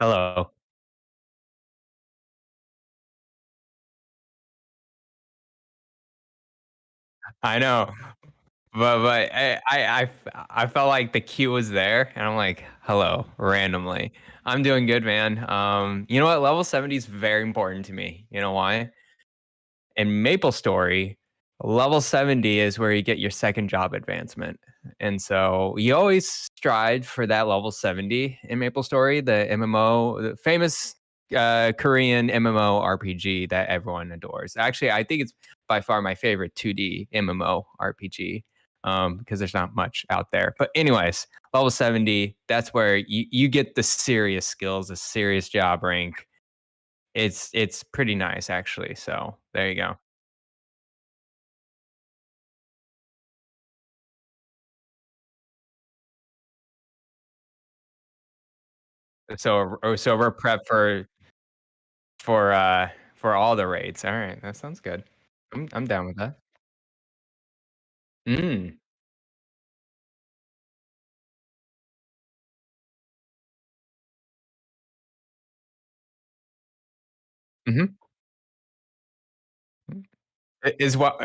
Hello. I know, but I felt like the cue was there, and I'm like, "Hello," randomly. I'm doing good, man. You know what? Level 70 is very important to me. You know why? In MapleStory, level 70 is where you get your second job advancement, and so you always strive for that level 70 in MapleStory, the MMO, the famous Korean MMO RPG that everyone adores. Actually, I think it's by far my favorite 2D MMO RPG because there's not much out there. But anyways, level 70, that's where you get the serious skills, the serious job rank. It's pretty nice actually. So there you go. So we're prepped for all the raids. All right, that sounds good. I'm down with that. Mm. Mhm. Is what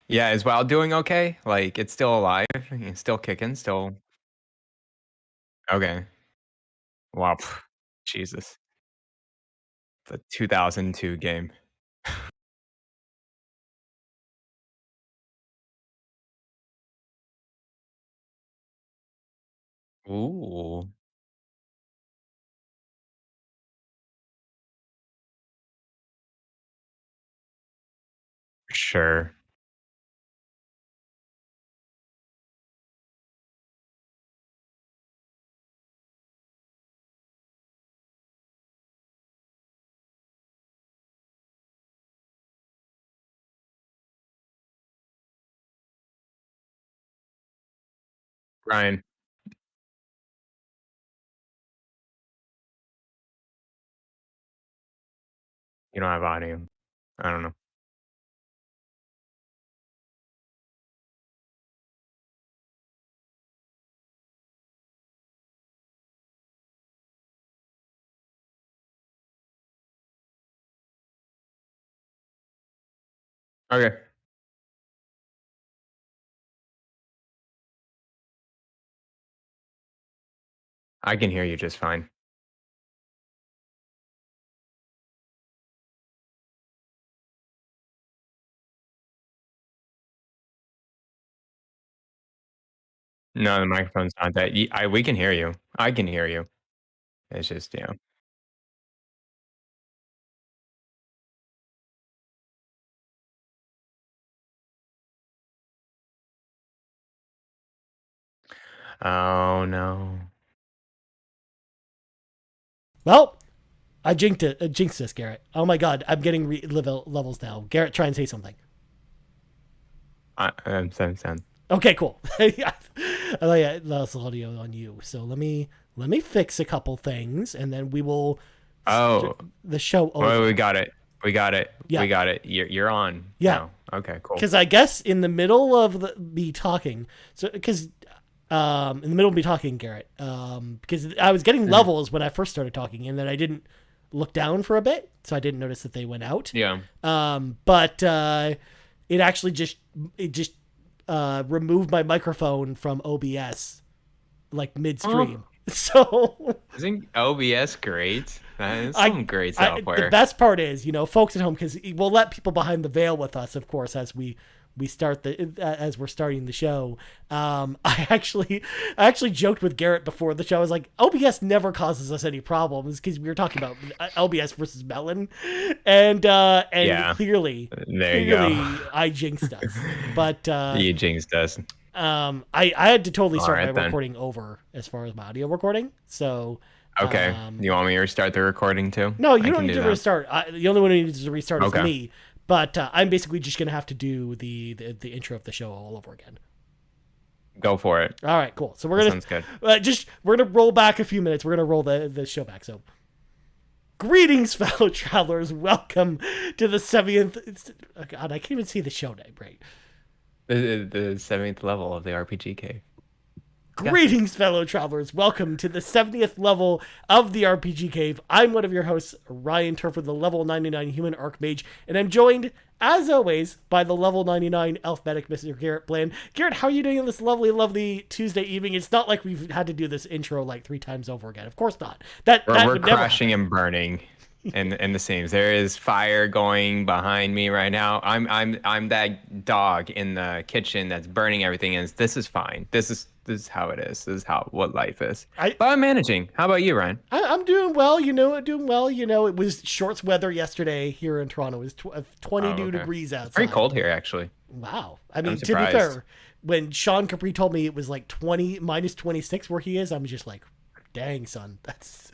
yeah, is WoW doing okay? Like, it's still alive? It's still kicking? Still okay. Wow. Jesus. The 2002 game. Ooh. Sure. Ryan, you don't have audio. I don't know. Okay. I can hear you just fine. No, the microphone's not that we can hear you. I can hear you. It's just, yeah. Oh, no. Well, I jinxed it. Jinxed this, Garrett. Oh my god, I'm getting levels now. Garrett, try and say something. I'm so. Okay, cool. I like that's audio on you. So let me fix a couple things, and then we will Oh, start the show well, we over. got it. We got it. Yeah, We got it. You're on yeah. now. Okay, cool. Because I guess in the middle of me talking, so because in the middle of me talking, Garrett, because I was getting Mhm. levels when I first started talking, and then I didn't look down for a bit, so I didn't notice that they went out. Yeah. But it actually just removed my microphone from OBS like Oh, midstream. So isn't OBS great? That is I, some great the software. best part is, folks at home, because we'll let people behind the veil with us, of course, as we start as we're starting the show. I actually joked with Garrett before the show. I was like, OBS never causes us any problems because we were talking about LBS versus Melon, and Yeah. clearly There you go. clearly I jinxed us. But You jinxed us. I had to totally All start my right then. recording over as far as my audio recording. So Okay. um, You want me to restart the recording too? no, you I don't can need do to that. restart. The only one who needs to restart is Okay. me. But I'm basically just gonna have to do the intro of the show all over again. Go for it. All right, cool. So That sounds good. we're gonna roll back a few minutes. We're gonna roll the show back. So greetings, fellow travelers. Welcome to the 70th. Oh God, I can't even see the show name right. The 7th level of the RPG cave. Greetings, fellow travelers. Welcome to the 70th level of the RPG Cave. I'm one of your hosts, Ryan Turford, the level 99 human archmage, and I'm joined, as always, by the level 99 elf medic, Mr. Garret Bland. Garret, how are you doing on this lovely, lovely Tuesday evening? It's not like we've had to do this intro like 3 times over again. Of course not. We're crashing and burning in the seams. There is fire going behind me right now. I'm that dog in the kitchen that's burning everything, and this is fine. This is how it is. This is what life is. But I'm managing. How about you, Ryan? I'm doing well. It was shorts weather yesterday here in Toronto. It was 22 degrees outside. It's pretty cold here, actually. Wow. I mean, to be fair, when Sean Capri told me it was like minus 26 where he is, I'm just like, dang, son, that's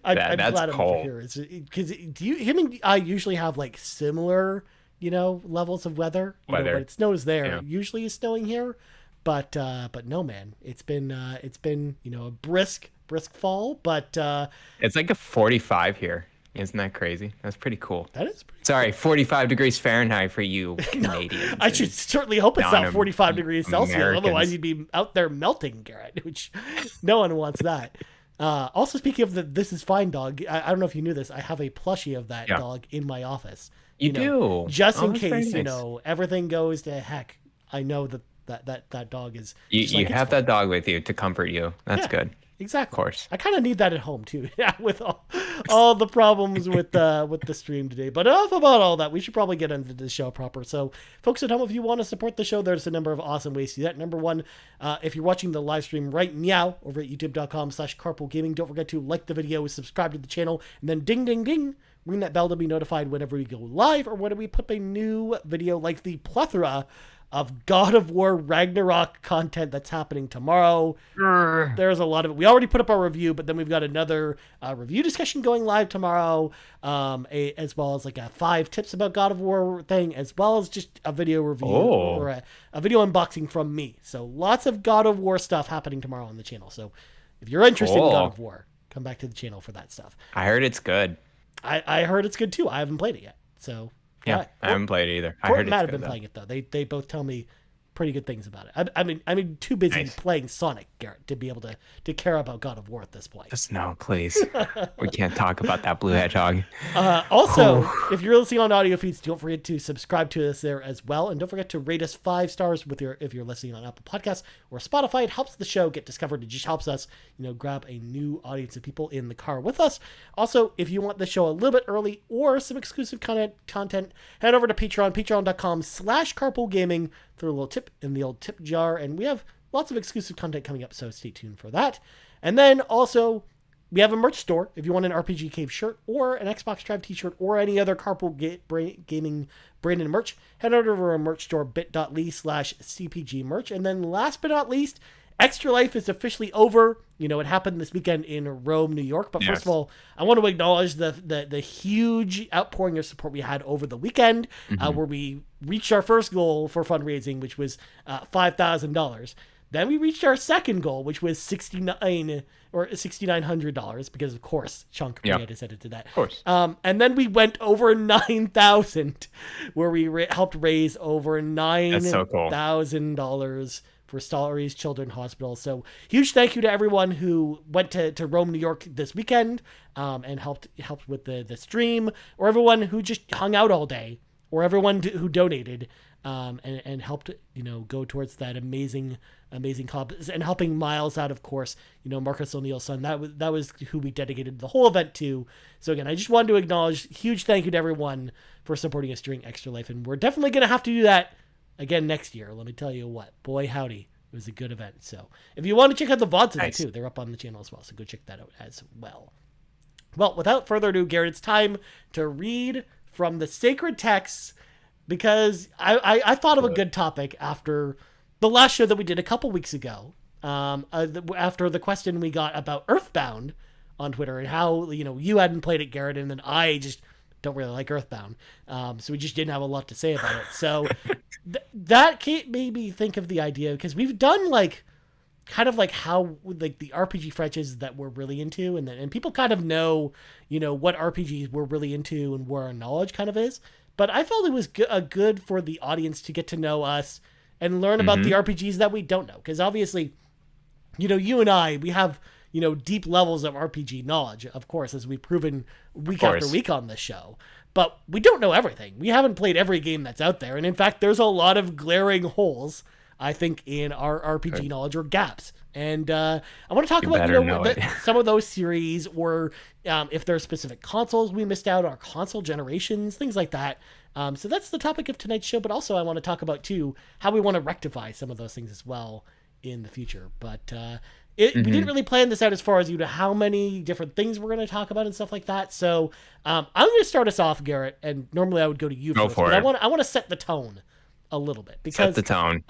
I'm glad I'm over here. Because him and I usually have like similar, levels of weather. When it snows there, usually it's snowing here. But no, man, it's been a brisk fall, but it's like a 45 here. Isn't that crazy? That's pretty cool. That is pretty Sorry, 45 degrees Fahrenheit for you Canadians. I should certainly hope it's not 45 degrees Celsius. Otherwise, you'd be out there melting, Garret, which no one wants that. Also, speaking of the This Is Fine dog, I don't know if you knew this. I have a plushie of that dog in my office. You do? Just in case, everything goes to heck. I know that dog is. You have that dog with you to comfort you. That's good. Exactly. Of course. I kind of need that at home too. With all the problems with the stream today. But enough about all that. We should probably get into the show proper. So, folks at home, if you want to support the show, there's a number of awesome ways to do that. Number one, if you're watching the live stream right now over at youtube.com/carpoolgaming, don't forget to like the video, subscribe to the channel, and then ding, ding, ding, ring that bell to be notified whenever we go live or whenever we put a new video, like the plethora of God of War Ragnarok content that's happening tomorrow. There's a lot of it. We already put up our review, but then we've got another review discussion going live tomorrow, as well as like a 5 tips about God of War thing, as well as just a video review or a video unboxing from me. So lots of God of War stuff happening tomorrow on the channel. So if you're interested in God of War, come back to the channel for that stuff. I heard it's good. I heard it's good too. I haven't played it yet. So yeah, I haven't played it either. I Court heard and Matt it's have good, been playing it though. They both tell me pretty good things about it. I mean, too busy playing Sonic, Garret, to be able to care about God of War at this point. Just no, please. We can't talk about that blue hedgehog. Also, if you're listening on audio feeds, don't forget to subscribe to us there as well, and don't forget to rate us 5 stars if you're listening on Apple Podcasts or Spotify. It helps the show get discovered. It just helps us, grab a new audience of people in the car with us. Also, if you want the show a little bit early or some exclusive content, head over to Patreon, patreon.com/carpoolgaming. Throw a little tip in the old tip jar, and we have lots of exclusive content coming up, so stay tuned for that. And then also, we have a merch store. If you want an RPG Cave shirt or an Xbox Drive t-shirt or any other Carpool Gaming branded merch, head over to our merch store, bit.ly/CPG merch. And then last but not least, Extra Life is officially over. It happened this weekend in Rome, New York. But first of all, I want to acknowledge the huge outpouring of support we had over the weekend, where we reached our first goal for fundraising, which was $5,000. Then we reached our second goal, which was $6,900, because of course Sean Capri had to set it to that. Of course. And then we went over 9,000, where we helped raise over $9,000 for Stollery's Children's Hospital. So huge thank you to everyone who went to Rome, New York this weekend, and helped with the stream, or everyone who just hung out all day, or everyone who donated, and helped go towards that amazing cause, and helping Miles out, of course, Marcus O'Neill's son. That was who we dedicated the whole event to. So again, I just wanted to acknowledge huge thank you to everyone for supporting us during Extra Life, and we're definitely going to have to do that again next year. Let me tell you what, boy howdy, it was a good event. So if you want to check out the VODs of that too, they're up on the channel as well, so go check that out as well. Well, without further ado, Garret, it's time to read from the sacred texts, because I thought of a good topic after the last show that we did a couple weeks ago, after the question we got about Earthbound on Twitter, and how you hadn't played it, Garret, and then I just don't really like Earthbound, so we just didn't have a lot to say about it. So that made me think of the idea, because we've done kind of how the RPG franchises that we're really into, and people kind of know what RPGs we're really into and where our knowledge kind of is. But I felt it was good for the audience to get to know us and learn about the RPGs that we don't know, because obviously you and I, we have, deep levels of RPG knowledge, of course, as we've proven Of week after course. week on this show. But we don't know everything. We haven't played every game that's out there. And in fact, there's a lot of glaring holes, I think, in our RPG knowledge, or gaps. And I want to talk about, better know it. some of those series, or if there are specific consoles we missed out, our console generations, things like that. So that's the topic of tonight's show. But also I want to talk about, too, how we want to rectify some of those things as well in the future. But we didn't really plan this out as far as how many different things we're going to talk about and stuff like that. So I'm going to start us off, Garrett. And normally I would go to you first, but I want to set the tone a little bit, because set the tone.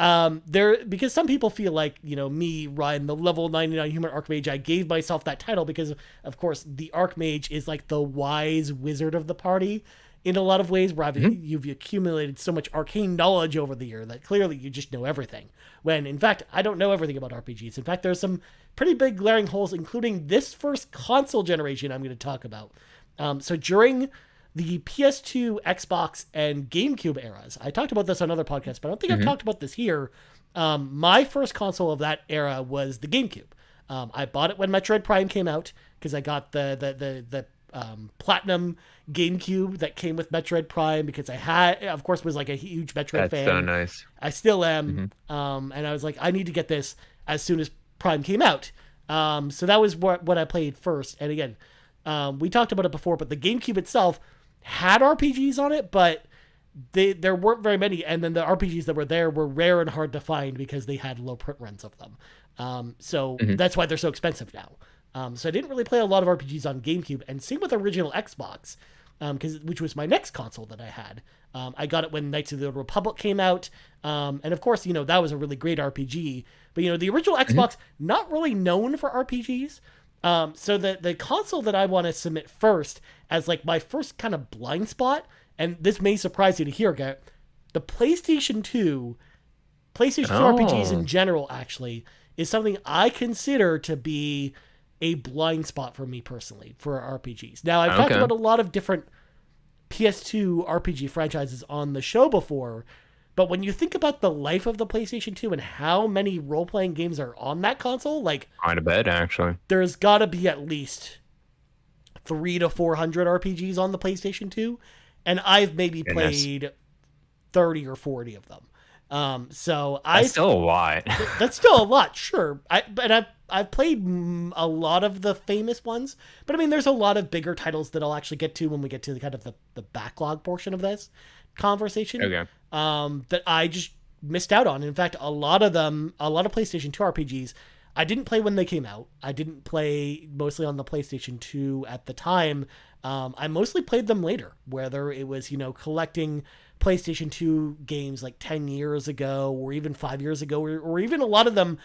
Because some people feel like, me, Ryan, the level 99 human archmage, I gave myself that title because, of course, the archmage is like the wise wizard of the party in a lot of ways, where you've accumulated so much arcane knowledge over the year that clearly you just know everything. When, in fact, I don't know everything about RPGs. In fact, there's some pretty big glaring holes, including this first console generation I'm going to talk about. So during the PS2, Xbox, and GameCube eras, I talked about this on other podcasts, but I don't think I've talked about this here. My first console of that era was the GameCube. I bought it when Metroid Prime came out, because I got the platinum GameCube that came with Metroid Prime, because I had, of course, was like a huge Metroid fan. That's so nice. I still am. And I was like, I need to get this as soon as Prime came out. So that was what I played first. And again, we talked about it before, but the GameCube itself had RPGs on it, but there weren't very many. And then the RPGs that were there were rare and hard to find because they had low print runs of them. So that's why they're so expensive now. So I didn't really play a lot of RPGs on GameCube, and same with original Xbox, which was my next console that I had. I got it when Knights of the Old Republic came out, and of course, that was a really great RPG. But the original Xbox, not really known for RPGs. So the console that I want to submit first as like my first kind of blind spot, and this may surprise you to hear, Garrett, the PlayStation 2 RPGs in general actually is something I consider to be a blind spot for me personally for RPGs. Now, I've talked about a lot of different PS2 RPG franchises on the show before, but when you think about the life of the PlayStation 2 and how many role-playing games are on that console, like, quite a bit, actually. There's got to be at least 300 to 400 RPGs on the PlayStation 2, and I've maybe played 30 or 40 of them. So that's still a lot. That's still a lot, sure. I've played a lot of the famous ones, but I mean, there's a lot of bigger titles that I'll actually get to when we get to the kind of the backlog portion of this conversation. Okay. That I just missed out on. In fact, a lot of PlayStation 2 RPGs, I didn't play when they came out. I didn't play mostly on the PlayStation 2 at the time. I mostly played them later, whether it was, collecting PlayStation 2 games like 10 years ago or even 5 years ago, or even a lot of them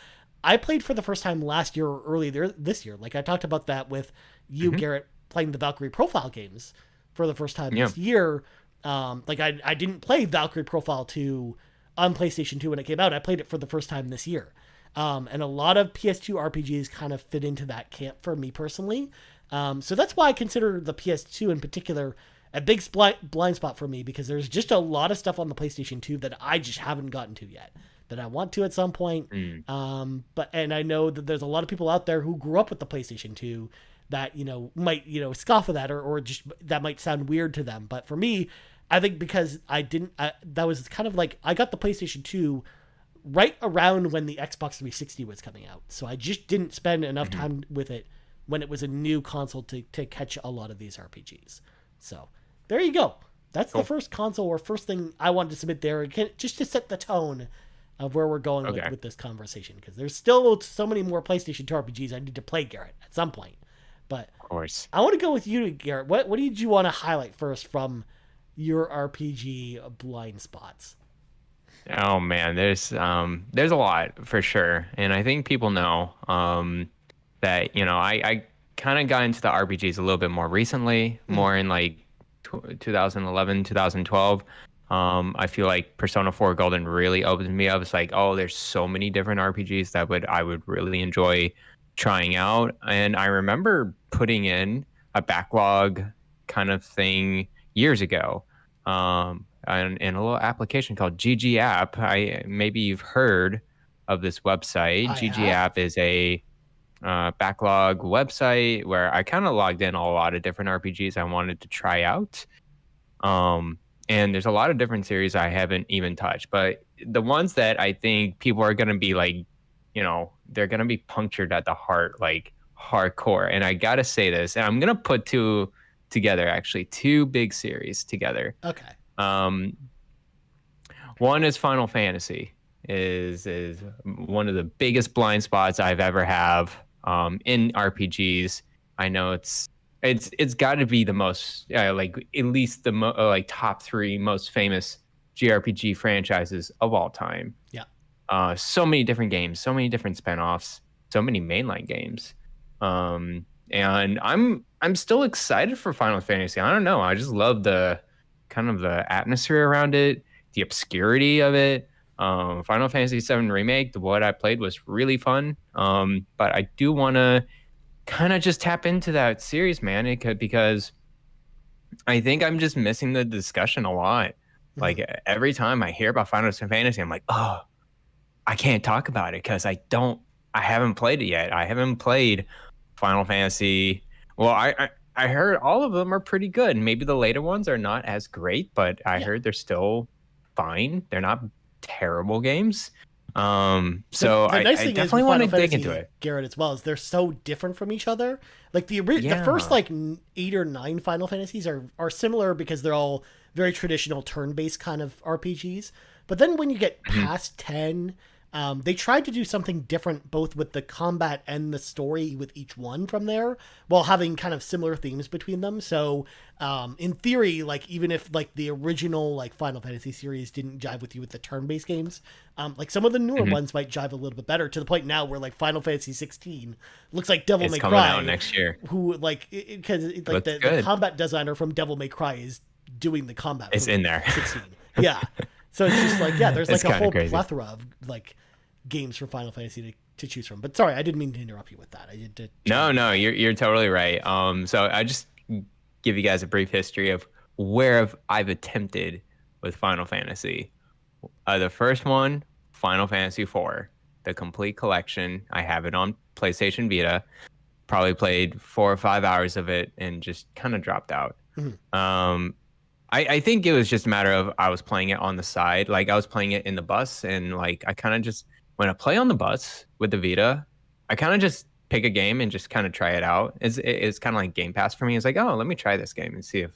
I played for the first time last year or earlier this year. Like I talked about that with you, Garrett, playing the Valkyrie Profile games for the first time this year. Like I didn't play Valkyrie Profile 2 on PlayStation 2 when it came out. I played it for the first time this year. And a lot of PS2 RPGs kind of fit into that camp for me personally. So that's why I consider the PS2 in particular a big blind spot for me, because there's just a lot of stuff on the PlayStation 2 that I just haven't gotten to yet, that I want to at some point. And I know that there's a lot of people out there who grew up with the PlayStation 2 that, might, scoff at that, or just that might sound weird to them. But for me, I think because that was kind of like, I got the PlayStation 2 right around when the Xbox 360 was coming out. So I just didn't spend enough time with it when it was a new console to catch a lot of these RPGs. So there you go. That's the first console or first thing I wanted to submit there, just to set the tone of where we're going with this conversation. Because there's still so many more PlayStation 2 RPGs I need to play, Garrett, at some point. But of course, I want to go with you, Garrett. What did you want to highlight first from your RPG blind spots? Oh man, there's a lot for sure, and I think people know that I kind of got into the RPGs a little bit more recently, more in like 2011, 2012. I feel like Persona 4 Golden really opened me up. It's like, oh, there's so many different RPGs that I would really enjoy trying out. And I remember putting in a backlog kind of thing years ago. In a little application called GG App. Maybe you've heard of this website. I GG have. App is a backlog website where I kind of logged in a lot of different RPGs I wanted to try out. And there's a lot of different series I haven't even touched, but the ones that I think people are going to be like, they're going to be punctured at the heart, like hardcore. And I got to say this, and I'm going to put two together, actually, two big series together. Okay. One is Final Fantasy, is one of the biggest blind spots I've ever have in RPGs. I know it's got to be the most like at least the like top 3 most famous JRPG franchises of all time. Yeah. So many different games, so many different spinoffs, so many mainline games. And I'm still excited for Final Fantasy. I don't know. I just love the kind of the atmosphere around it, the obscurity of it. Final Fantasy VII Remake, what I played was really fun. But I do want to kind of just tap into that series, man, because I think I'm just missing the discussion a lot. Mm-hmm. Like every time I hear about Final Fantasy, I'm like, oh, I can't talk about it because I haven't played it yet. I haven't played Final Fantasy. Well, I heard all of them are pretty good. Maybe the later ones are not as great, but I heard they're still fine. They're not terrible games. So the nice I thing definitely want to dig into it. Garrett, as well, is they're so different from each other. Like the first like 8 or 9 Final Fantasies are similar because they're all very traditional turn-based kind of RPGs. But then when you get past 10, they tried to do something different both with the combat and the story with each one from there, while having kind of similar themes between them. So in theory, like even if like the original like Final Fantasy series didn't jive with you with the turn-based games, like some of the newer ones might jive a little bit better, to the point now where like Final Fantasy 16 looks like Devil May Cry coming out next year. Who like because like the combat designer from Devil May Cry is doing the combat. It's in there. 16. Yeah. So it's just like, yeah, there's like a whole crazy plethora of like games for Final Fantasy to choose from. But sorry, I didn't mean to interrupt you with that. I did. No, you're totally right. So I just give you guys a brief history of where I've attempted with Final Fantasy. The first one, Final Fantasy IV, the complete collection. I have it on PlayStation Vita. Probably played 4 or 5 hours of it and just kind of dropped out. Mm-hmm. I think it was just a matter of I was playing it on the side. Like I was playing it in the bus, and like I kind of just, when I play on the bus with the Vita, I kind of just pick a game and just kind of try it out. It's kind of like Game Pass for me. It's like, oh, let me try this game and see if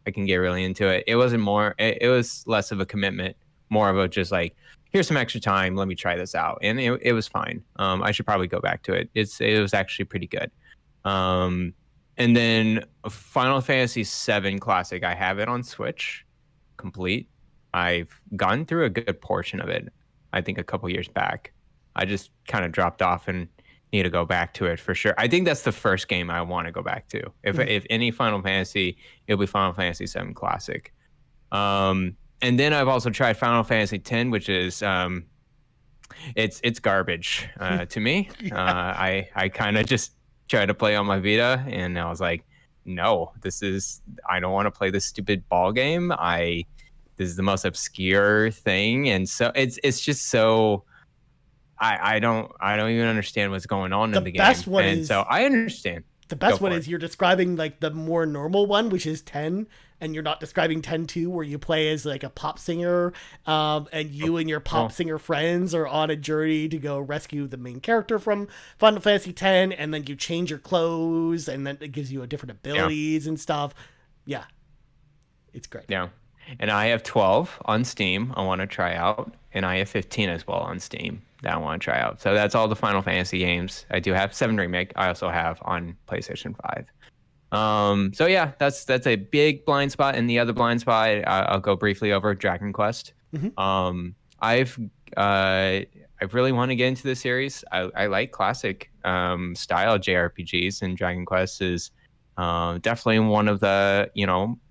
I can get really into it. It was less of a commitment, more of a just like, here's some extra time, let me try this out. And it was fine. I should probably go back to it. It was actually pretty good. And then Final Fantasy VII Classic, I have it on Switch, complete. I've gone through a good portion of it, I think a couple years back. I just kind of dropped off and need to go back to it for sure. I think that's the first game I want to go back to. If any Final Fantasy, it'll be Final Fantasy VII Classic. And then I've also tried Final Fantasy X, which is it's garbage to me. I kind of just tried to play on my Vita, and I was like, no, I don't want to play this stupid ball game. This is the most obscure thing, and so it's just so I don't even understand what's going on in the game. So I understand. The best one is you're describing like the more normal one, which is 10, and you're not describing 10-2, where you play as like a pop singer, and you and your pop singer friends are on a journey to go rescue the main character from Final Fantasy X, and then you change your clothes, and then it gives you a different abilities and stuff. Yeah, it's great. Yeah, and I have 12 on Steam I want to try out, and I have 15 as well on Steam that I want to try out. So that's all the Final Fantasy games. I do have 7 Remake. I also have on PlayStation 5. So yeah, that's a big blind spot. And the other blind spot, I'll go briefly over Dragon Quest. Mm-hmm. I really want to get into the series. I like classic style JRPGs, and Dragon Quest is definitely one of the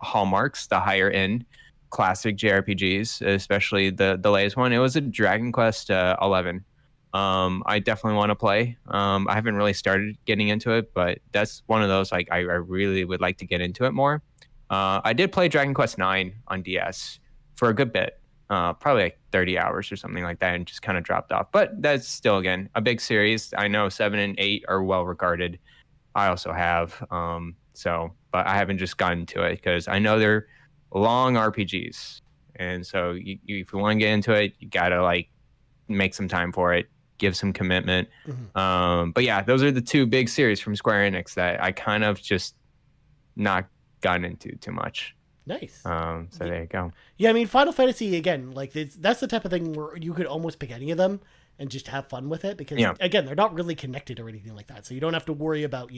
hallmarks, the higher end classic JRPGs, especially the latest one. It was a Dragon Quest 11. I definitely want to play. I haven't really started getting into it, but that's one of those like I really would like to get into it more. I did play Dragon Quest 9 on DS for a good bit. probably like 30 hours or something like that, and just kind of dropped off. But that's still, again, a big series. I know 7 and 8 are well regarded. I also have. But I haven't just gotten to it because I know they're long RPGs. And so if you want to get into it, you got to like make some time for it, give some commitment. But yeah, those are the two big series from Square Enix that I kind of just not gotten into too much. Nice. So there you go. Yeah, I mean, Final Fantasy, again, like that's the type of thing where you could almost pick any of them and just have fun with it because, again, they're not really connected or anything like that. So you don't have to worry about,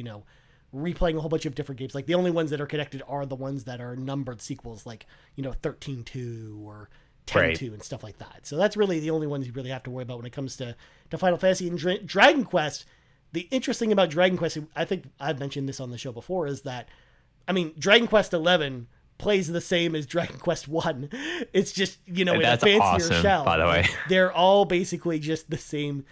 replaying a whole bunch of different games. Like the only ones that are connected are the ones that are numbered sequels, like 13-2 or 10-2 and stuff like that. So that's really the only ones you really have to worry about when it comes to Final Fantasy and Dragon Quest. The interesting about Dragon Quest, I think I've mentioned this on the show before, is that Dragon Quest 11 plays the same as Dragon Quest 1. It's just in a fancier awesome, shell. By the way, they're all basically just the same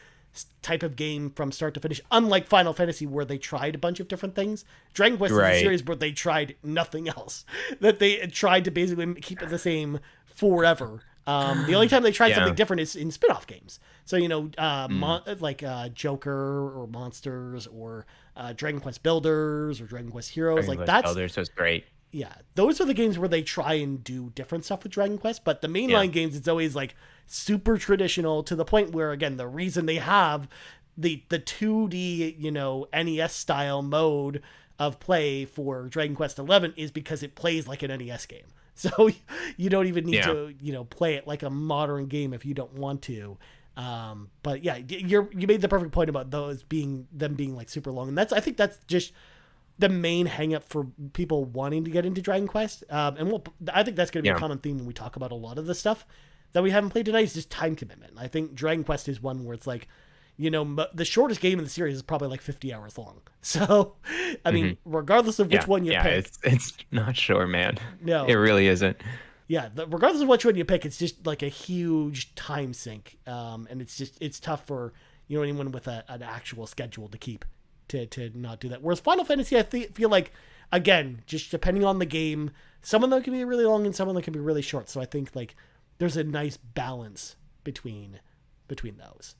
type of game from start to finish, unlike Final Fantasy where they tried a bunch of different things. Dragon Quest is a series where they tried nothing else, that they tried to basically keep it the same forever. The only time they tried something different is in spin-off games. So like Joker or Monsters or Dragon Quest Builders or Dragon Quest Heroes. Dragon Quest Builders was great. Yeah, those are the games where they try and do different stuff with Dragon Quest, but the mainline games, it's always like super traditional to the point where, again, the reason they have the 2D, NES style mode of play for Dragon Quest 11 is because it plays like an NES game. So you don't even need to, play it like a modern game if you don't want to. But yeah, you made the perfect point about them being like super long, and I think that's just the main hang up for people wanting to get into Dragon Quest. And I think that's going to be a common theme when we talk about a lot of the stuff that we haven't played tonight is just time commitment. I think Dragon Quest is one where it's like, the shortest game in the series is probably like 50 hours long. So, I mean, regardless of which one you pick. It's not short, man. No. It really isn't. Yeah, regardless of which one you pick, it's just like a huge time sink. And it's tough for, anyone with an actual schedule to keep. To not do that. Whereas Final Fantasy, I feel like, again, just depending on the game, some of them can be really long and some of them can be really short. So I think like there's a nice balance between those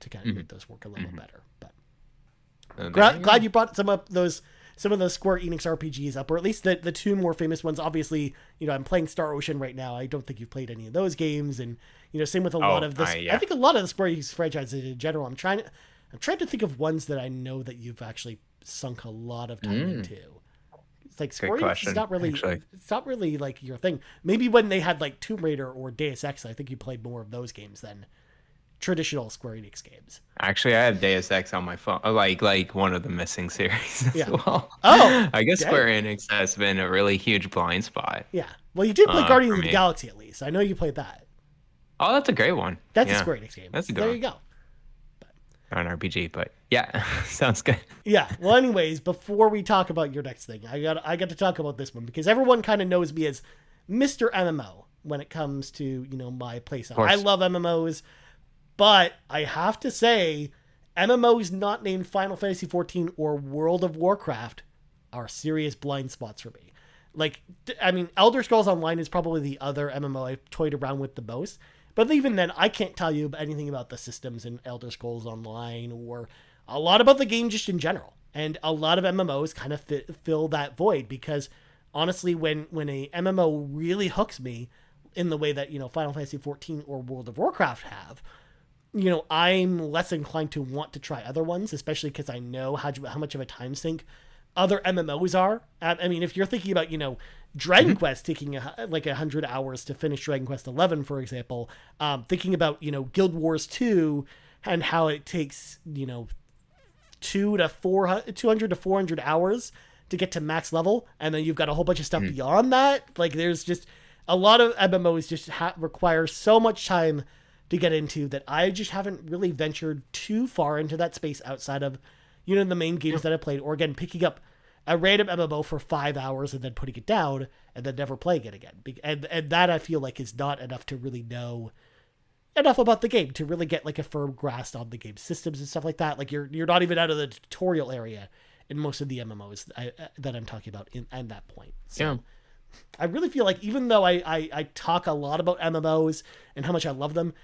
to kind of make those work a little better. But glad you brought some of those Square Enix RPGs up, or at least the two more famous ones. Obviously, I'm playing Star Ocean right now. I don't think you've played any of those games, and same with a lot of this. I think a lot of the Square Enix franchises in general. I'm trying to think of ones that I know that you've actually sunk a lot of time into. It's like Square Enix is not really like your thing. Maybe when they had like Tomb Raider or Deus Ex, I think you played more of those games than traditional Square Enix games. Actually, I have Deus Ex on my phone, like one of the missing series as well. Oh, I guess Square Enix has been a really huge blind spot. Yeah. Well, you did play Guardians of the Galaxy at least. I know you played that. Oh, that's a great one. That's a Square Enix game. That's a good there one. You go. An RPG, but yeah, sounds good. Yeah. Well, anyways, before we talk about your next thing, I got to talk about this one because everyone kind of knows me as Mr. MMO when it comes to my playstyle. I love MMOs, but I have to say, MMOs not named Final Fantasy XIV or World of Warcraft are serious blind spots for me. Like, Elder Scrolls Online is probably the other MMO I've toyed around with the most. But even then, I can't tell you anything about the systems in Elder Scrolls Online or a lot about the game just in general. And a lot of MMOs kind of fill that void because, honestly, when a MMO really hooks me in the way that, Final Fantasy XIV or World of Warcraft have, I'm less inclined to want to try other ones, especially because I know how much of a time sink other MMOs are. If you're thinking about, Dragon Quest taking like 100 hours to finish Dragon Quest 11, for example, thinking about, Guild Wars 2 and how it takes, 200 to 400 hours to get to max level. And then you've got a whole bunch of stuff beyond that. Like there's just a lot of MMOs just require so much time to get into that I just haven't really ventured too far into that space outside of, the main games that I played, or again, picking up a random MMO for 5 hours and then putting it down and then never playing it again. And that I feel like is not enough to really know enough about the game to really get like a firm grasp on the game systems and stuff like that. Like you're not even out of the tutorial area in most of the MMOs that I'm talking about in that point. So I really feel like even though I talk a lot about MMOs and how much I love them,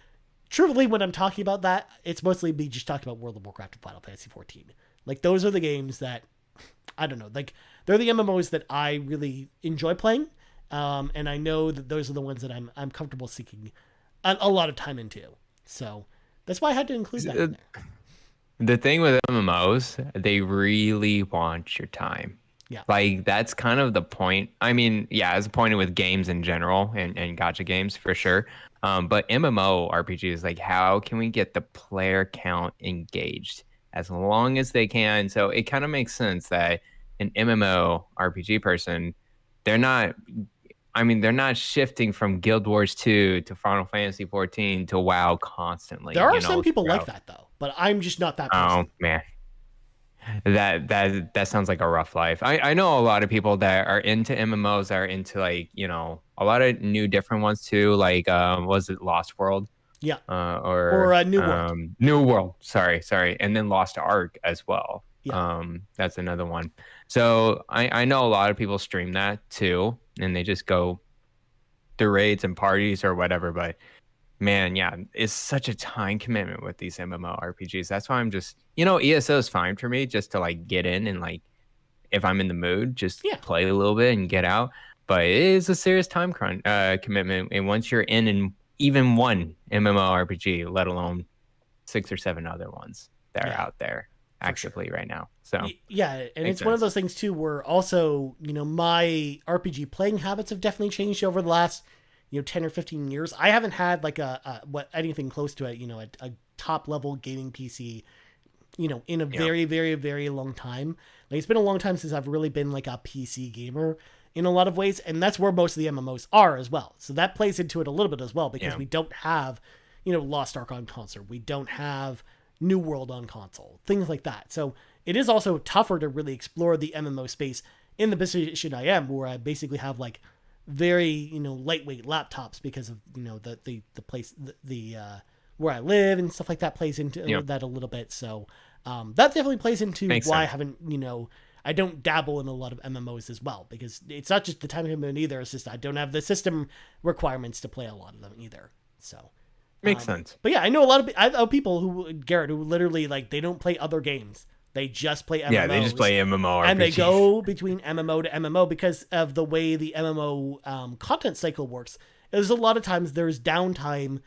truthfully, when I'm talking about that, it's mostly me just talking about World of Warcraft and Final Fantasy 14. Like, those are the games that, I don't know, like, they're the MMOs that I really enjoy playing. And I know that those are the ones that I'm comfortable sinking a lot of time into. So that's why I had to include that in there. The thing with MMOs, they really want your time. Yeah. Like, that's kind of the point. I mean, yeah, as a point with games in general and gacha games for sure. But MMO RPGs, like, how can we get the player count engaged as long as they can? So it kind of makes sense that an MMO RPG person, they're not, I mean, they're not shifting from Guild Wars 2 to Final Fantasy 14 to WoW constantly. There are some people like that, though, but I'm just not that person. Oh, man. That sounds like a rough life. I know a lot of people that are into MMOs, are into, like, a lot of new different ones too. Like, was it Lost World? Yeah. Or New World. New World. Sorry. And then Lost Ark as well. Yeah. That's another one. So I know a lot of people stream that too, and they just go through raids and parties or whatever. But man, yeah, it's such a time commitment with these MMORPGs. That's why I'm just, ESO is fine for me just to, like, get in and, like, if I'm in the mood, just play a little bit and get out. But it is a serious time commitment. And once you're in even one MMORPG, let alone 6 or 7 other ones that are out there actively right now. So yeah, and it's one of those things too where also, my RPG playing habits have definitely changed over the last 10 or 15 years. I haven't had like anything close to a top level gaming PC, in a very, very, very long time. Like, it's been a long time since I've really been like a PC gamer in a lot of ways. And that's where most of the MMOs are as well. So that plays into it a little bit as well, because we don't have, Lost Ark on console. We don't have New World on console, things like that. So it is also tougher to really explore the MMO space in the position I am, where I basically have like very lightweight laptops because of the place where I live and stuff like that plays into that a little bit. So that definitely plays into Makes why sense. I haven't I don't dabble in a lot of MMOs as well, because it's not just the time commitment either. It's just I don't have the system requirements to play a lot of them either. So makes sense. But yeah, I know I know people who Garrett who literally like they don't play other games. They just play MMOs. Yeah, they just play MMORPGs. And they go between MMO to MMO because of the way the MMO content cycle works. There's a lot of times there's downtime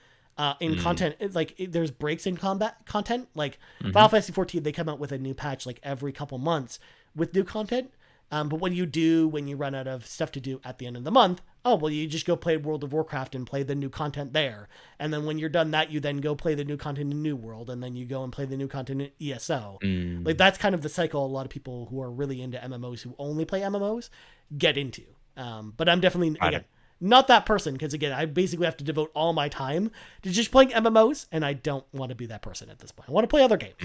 in content. Like, there's breaks in content. Like, Final Fantasy 14, they come out with a new patch like every couple months with new content. But what do you do when you run out of stuff to do at the end of the month? Oh, well, you just go play World of Warcraft and play the new content there. And then when you're done that, you then go play the new content in New World, and then you go and play the new content in ESO. Like, that's kind of the cycle a lot of people who are really into MMOs, who only play MMOs, get into. But I'm definitely, again, not that person, because, again, I basically have to devote all my time to just playing MMOs, and I don't want to be that person at this point. I want to play other games.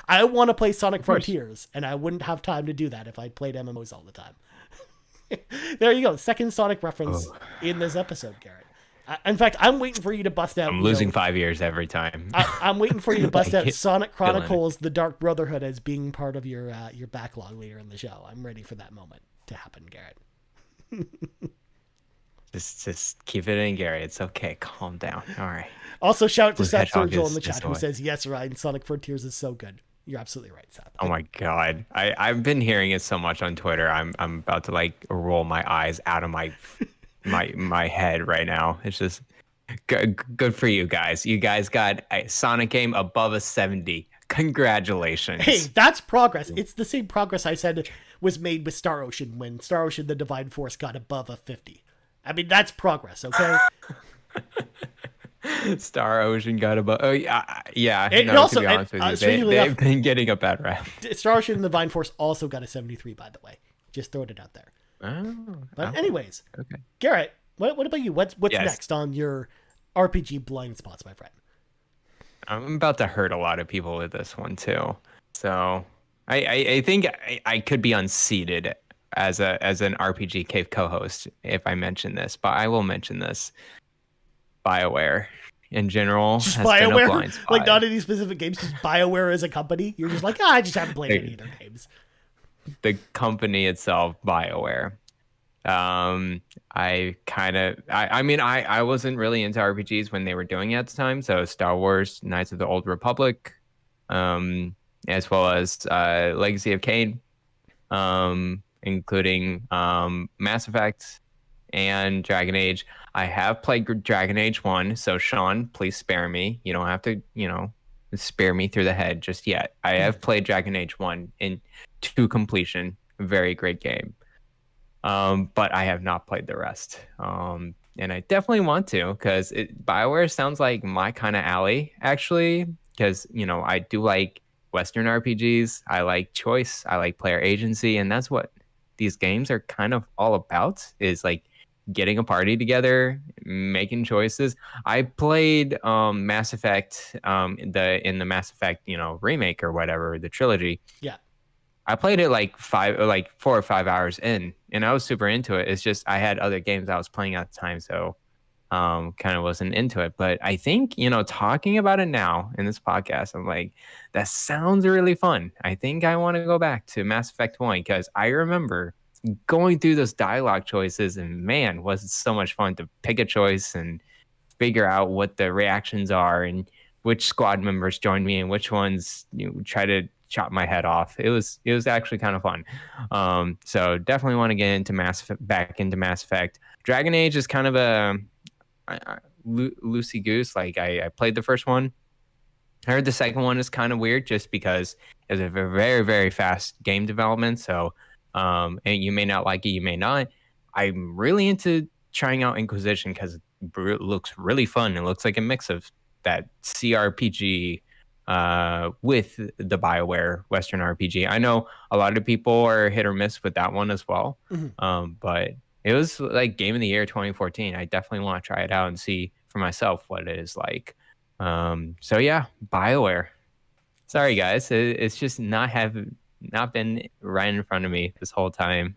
I want to play Sonic Frontiers, and I wouldn't have time to do that if I played MMOs all the time. There you go. Second Sonic reference in this episode, Garrett. In fact, I'm waiting for you to bust out. I'm losing 5 years every time. I'm waiting for you to bust out Sonic Chronicles: The Dark Brotherhood as being part of your backlog later in the show. I'm ready for that moment to happen, Garrett. Just keep it in, Gary. It's okay. Calm down. All right. Also, shout out to Seth Sturgill in the chat who says, yes, Ryan, Sonic Frontiers is so good. You're absolutely right, Seth. Oh my God. I've been hearing it so much on Twitter. I'm about to like roll my eyes out of my head right now. It's just good for you guys. You guys got a Sonic game above a 70. Congratulations. Hey, that's progress. It's the same progress I said was made with Star Ocean when Star Ocean The Divine Force got above a 50. I mean, that's progress, okay? Star Ocean got above. Oh yeah. And no, also, to be honest with you, they've been getting a bad rap. Star Ocean and the Divine Force also got a 73, by the way. Just throwing it out there. But anyways, okay. Garrett, what about you? What's next on your RPG blind spots, my friend? I'm about to hurt a lot of people with this one too. So I think I could be unseated as an RPG Cave co-host if I mention this, but I will mention this. BioWare in general just has BioWare? been a blind spot. Like, not any specific games, just BioWare as a company? You're just like, I just haven't played any of their games. The company itself, BioWare. I mean, I wasn't really into RPGs when they were doing it at the time. So Star Wars, Knights of the Old Republic, um, as well as Legacy of Kain, including Mass Effect and Dragon Age. I have played Dragon Age 1, so Sean, please spare me. You don't have to, spare me through the head just yet. I have played Dragon Age 1 to completion. Very great game. But I have not played the rest. And I definitely want to because BioWare sounds like my kind of alley, actually, because, I do like Western RPGs. I like choice. I like player agency. And that's what these games are kind of all about is like getting a party together, making choices. I played Mass Effect in the Mass Effect, remake or whatever, the trilogy. Yeah. I played it like 4 or 5 hours in, and I was super into it. It's just I had other games I was playing at the time, so kind of wasn't into it. But I think, talking about it now in this podcast, I'm like, that sounds really fun. I think I want to go back to Mass Effect 1 because I remember going through those dialogue choices, and man, was it so much fun to pick a choice and figure out what the reactions are and which squad members join me and which ones try to chop my head off. It was actually kind of fun. So definitely want to get into back into Mass Effect. Dragon Age is kind of a loosey goose. Like I played the first one. I heard the second one is kind of weird just because it's a very, very fast game development. So, and you may not like it, you may not. I'm really into trying out Inquisition because it looks really fun. It looks like a mix of that CRPG with the BioWare Western RPG. I know a lot of people are hit or miss with that one as well. But it was like Game of the Year 2014. I definitely want to try it out and see for myself what it is like. So yeah, BioWare. Sorry guys, it's just not been right in front of me this whole time.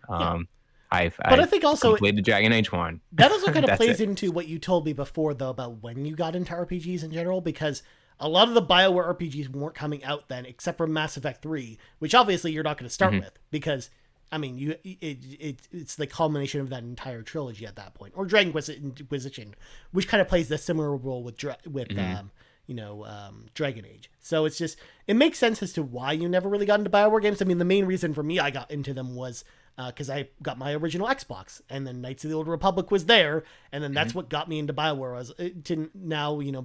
I've I think also completed Dragon Age 1. That also kind of plays into what you told me before, though, about when you got into RPGs in general, because a lot of the BioWare RPGs weren't coming out then, except for Mass Effect 3, which obviously you're not going to start with, because, I mean, it's the culmination of that entire trilogy at that point. Or Dragon Inquisition, which kind of plays the similar role with Dragon Age. So it's just, it makes sense as to why you never really got into BioWare games. I mean, the main reason for me I got into them was because I got my original Xbox, and then Knights of the Old Republic was there, and then that's what got me into BioWare.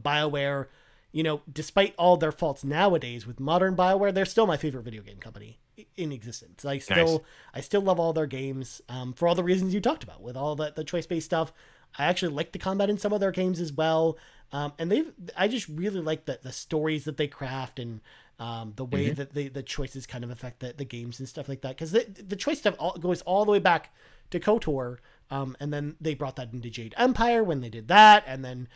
BioWare, despite all their faults nowadays with modern BioWare, they're still my favorite video game company in existence. I still love all their games for all the reasons you talked about, with all the choice-based stuff. I actually like the combat in some of their games as well. And I just really like the stories that they craft and the way that the choices kind of affect the games and stuff like that. Because the choice stuff goes all the way back to KOTOR. And then they brought that into Jade Empire when they did that. And then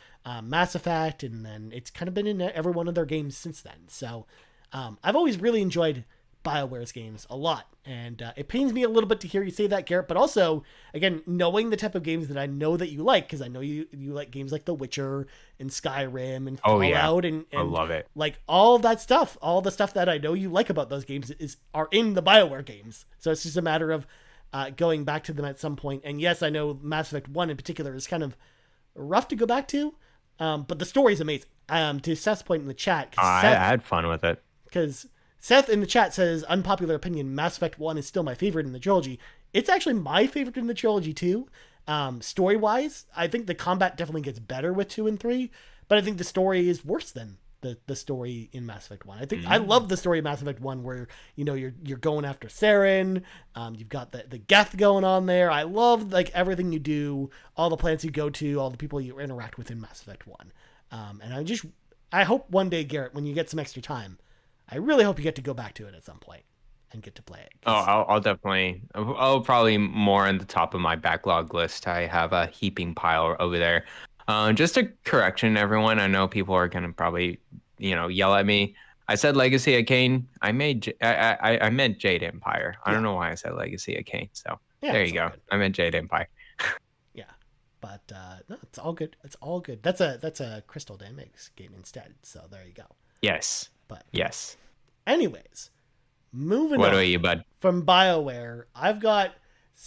Mass Effect. And then it's kind of been in every one of their games since then. So I've always really enjoyed BioWare's games a lot, and it pains me a little bit to hear you say that, Garrett, but also, again, knowing the type of games that I know that you like, because I know you like games like The Witcher and Skyrim and Fallout and I love it. Like all of that stuff, all the stuff that I know you like about those games are in the BioWare games. So it's just a matter of going back to them at some point. And yes, I know Mass Effect 1 in particular is kind of rough to go back to, but the story is amazing. To Seth's point in the chat, I had fun with it. Because Seth in the chat says, unpopular opinion, Mass Effect 1 is still my favorite in the trilogy. It's actually my favorite in the trilogy too. Story-wise, I think the combat definitely gets better with 2 and 3, but I think the story is worse than the story in Mass Effect 1. I think I love the story of Mass Effect 1 where, you're going after Saren, you've got the Geth going on there. I love like everything you do, all the planets you go to, all the people you interact with in Mass Effect 1. And I hope one day, Garrett, when you get some extra time, I really hope you get to go back to it at some point and get to play it. I'll definitely. I'll probably more on the top of my backlog list. I have a heaping pile over there. Just a correction, everyone. I know people are gonna probably, yell at me. I said Legacy of Kain. I meant Jade Empire. I don't know why I said Legacy of Kain. So there you go. Good. I meant Jade Empire. Yeah, but no, it's all good. It's all good. That's a Crystal Dynamics game instead. So there you go. Yes. But yes. Anyways, moving on. What about you, bud? From BioWare, I've got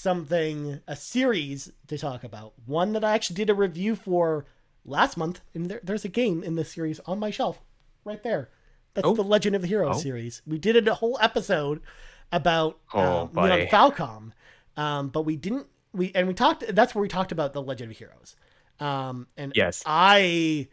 a series to talk about. One that I actually did a review for last month, and there's a game in this series on my shelf right there. That's the Legend of the Heroes series. We did a whole episode about Neon Falcom, but we didn't. We talked. That's where we talked about the Legend of Heroes. And yes, I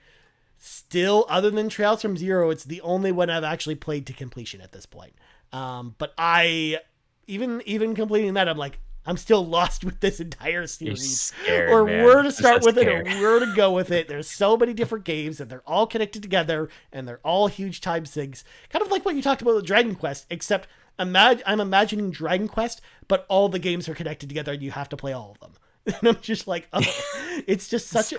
still, other than Trails from Zero, it's the only one I've actually played to completion at this point. But I even completing that, I'm like, I'm still lost with this entire series, scared, or man. where to start with scared. it, or where to go with it. There's so many different games, and they're all connected together, and they're all huge time sinks. Kind of like what you talked about with Dragon Quest, except I'm imagining Dragon Quest, but all the games are connected together, and you have to play all of them. And I'm just like, oh, it's just such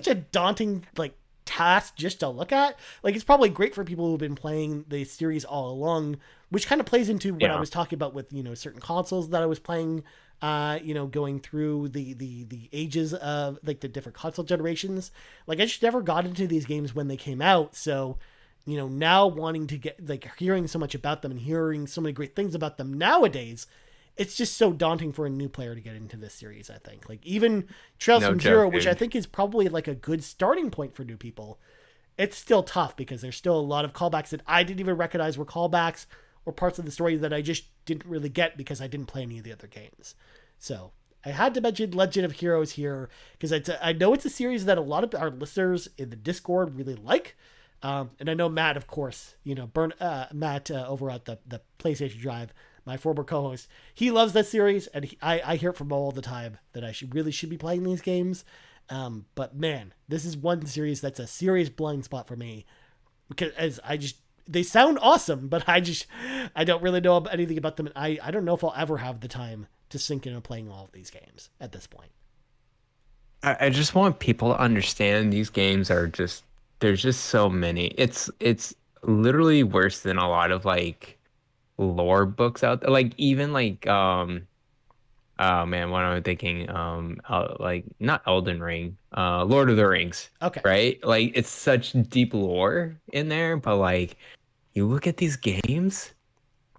a daunting like task just to look at. Like, it's probably great for people who've been playing the series all along, which kind of plays into what I was talking about with, certain consoles that I was playing, going through the ages of like the different console generations. Like, I just never got into these games when they came out. So, now wanting to get, like, hearing so much about them and hearing so many great things about them nowadays, it's just so daunting for a new player to get into this series, I think. Like, even Trails from Zero, which I think is probably like a good starting point for new people, it's still tough because there's still a lot of callbacks that I didn't even recognize were callbacks, or parts of the story that I just didn't really get because I didn't play any of the other games. So I had to mention Legend of Heroes here because I know it's a series that a lot of our listeners in the Discord really like. And I know Matt, of course, Matt over at the PlayStation Drive, my former co-host, he loves this series, and I hear it from him all the time that I should be playing these games. But man, this is one series that's a serious blind spot for me because they sound awesome, but I don't really know anything about them. And I don't know if I'll ever have the time to sink into playing all of these games at this point. I just want people to understand these games are just, there's just so many. It's literally worse than a lot of like lore books out there. Like, even like oh man, what am I thinking? Like, not Elden Ring, Lord of the Rings. Okay. Right? Like, it's such deep lore in there, but like, you look at these games,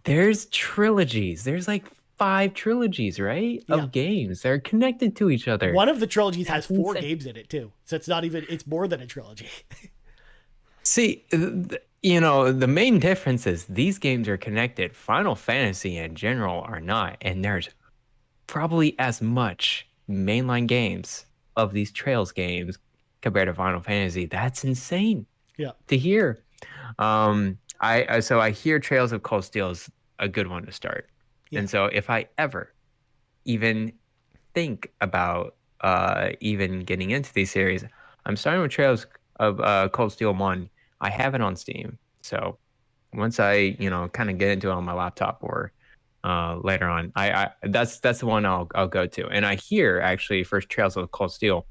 there's trilogies. There's like 5 trilogies, right? Of games. They're connected to each other. One of the trilogies has 4 games in it too. So it's more than a trilogy. See, the main difference is these games are connected. Final Fantasy in general are not. And there's probably as much mainline games of these Trails games compared to Final Fantasy. That's insane to hear. I hear Trails of Cold Steel is a good one to start. And so if I ever even think about even getting into these series, I'm starting with Trails of Cold Steel 1. I have it on Steam. So once I, kind of get into it on my laptop or later on, that's the one I'll go to. And I hear, actually, first Trails of Cold Steel,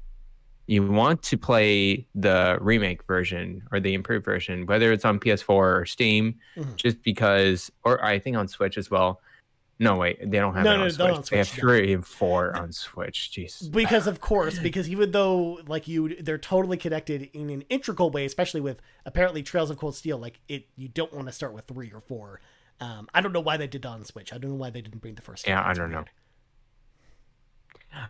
you want to play the remake version or the improved version, whether it's on PS4 or Steam, just because, or I think on Switch as well. No, wait, they don't have it on Switch. They have 3 and 4 on Switch. Jesus. Because even though they're totally connected in an integral way, especially with apparently Trails of Cold Steel, like you don't want to start with 3 or 4. I don't know why they did that on Switch. I don't know why they didn't bring the first game. Yeah, I don't know.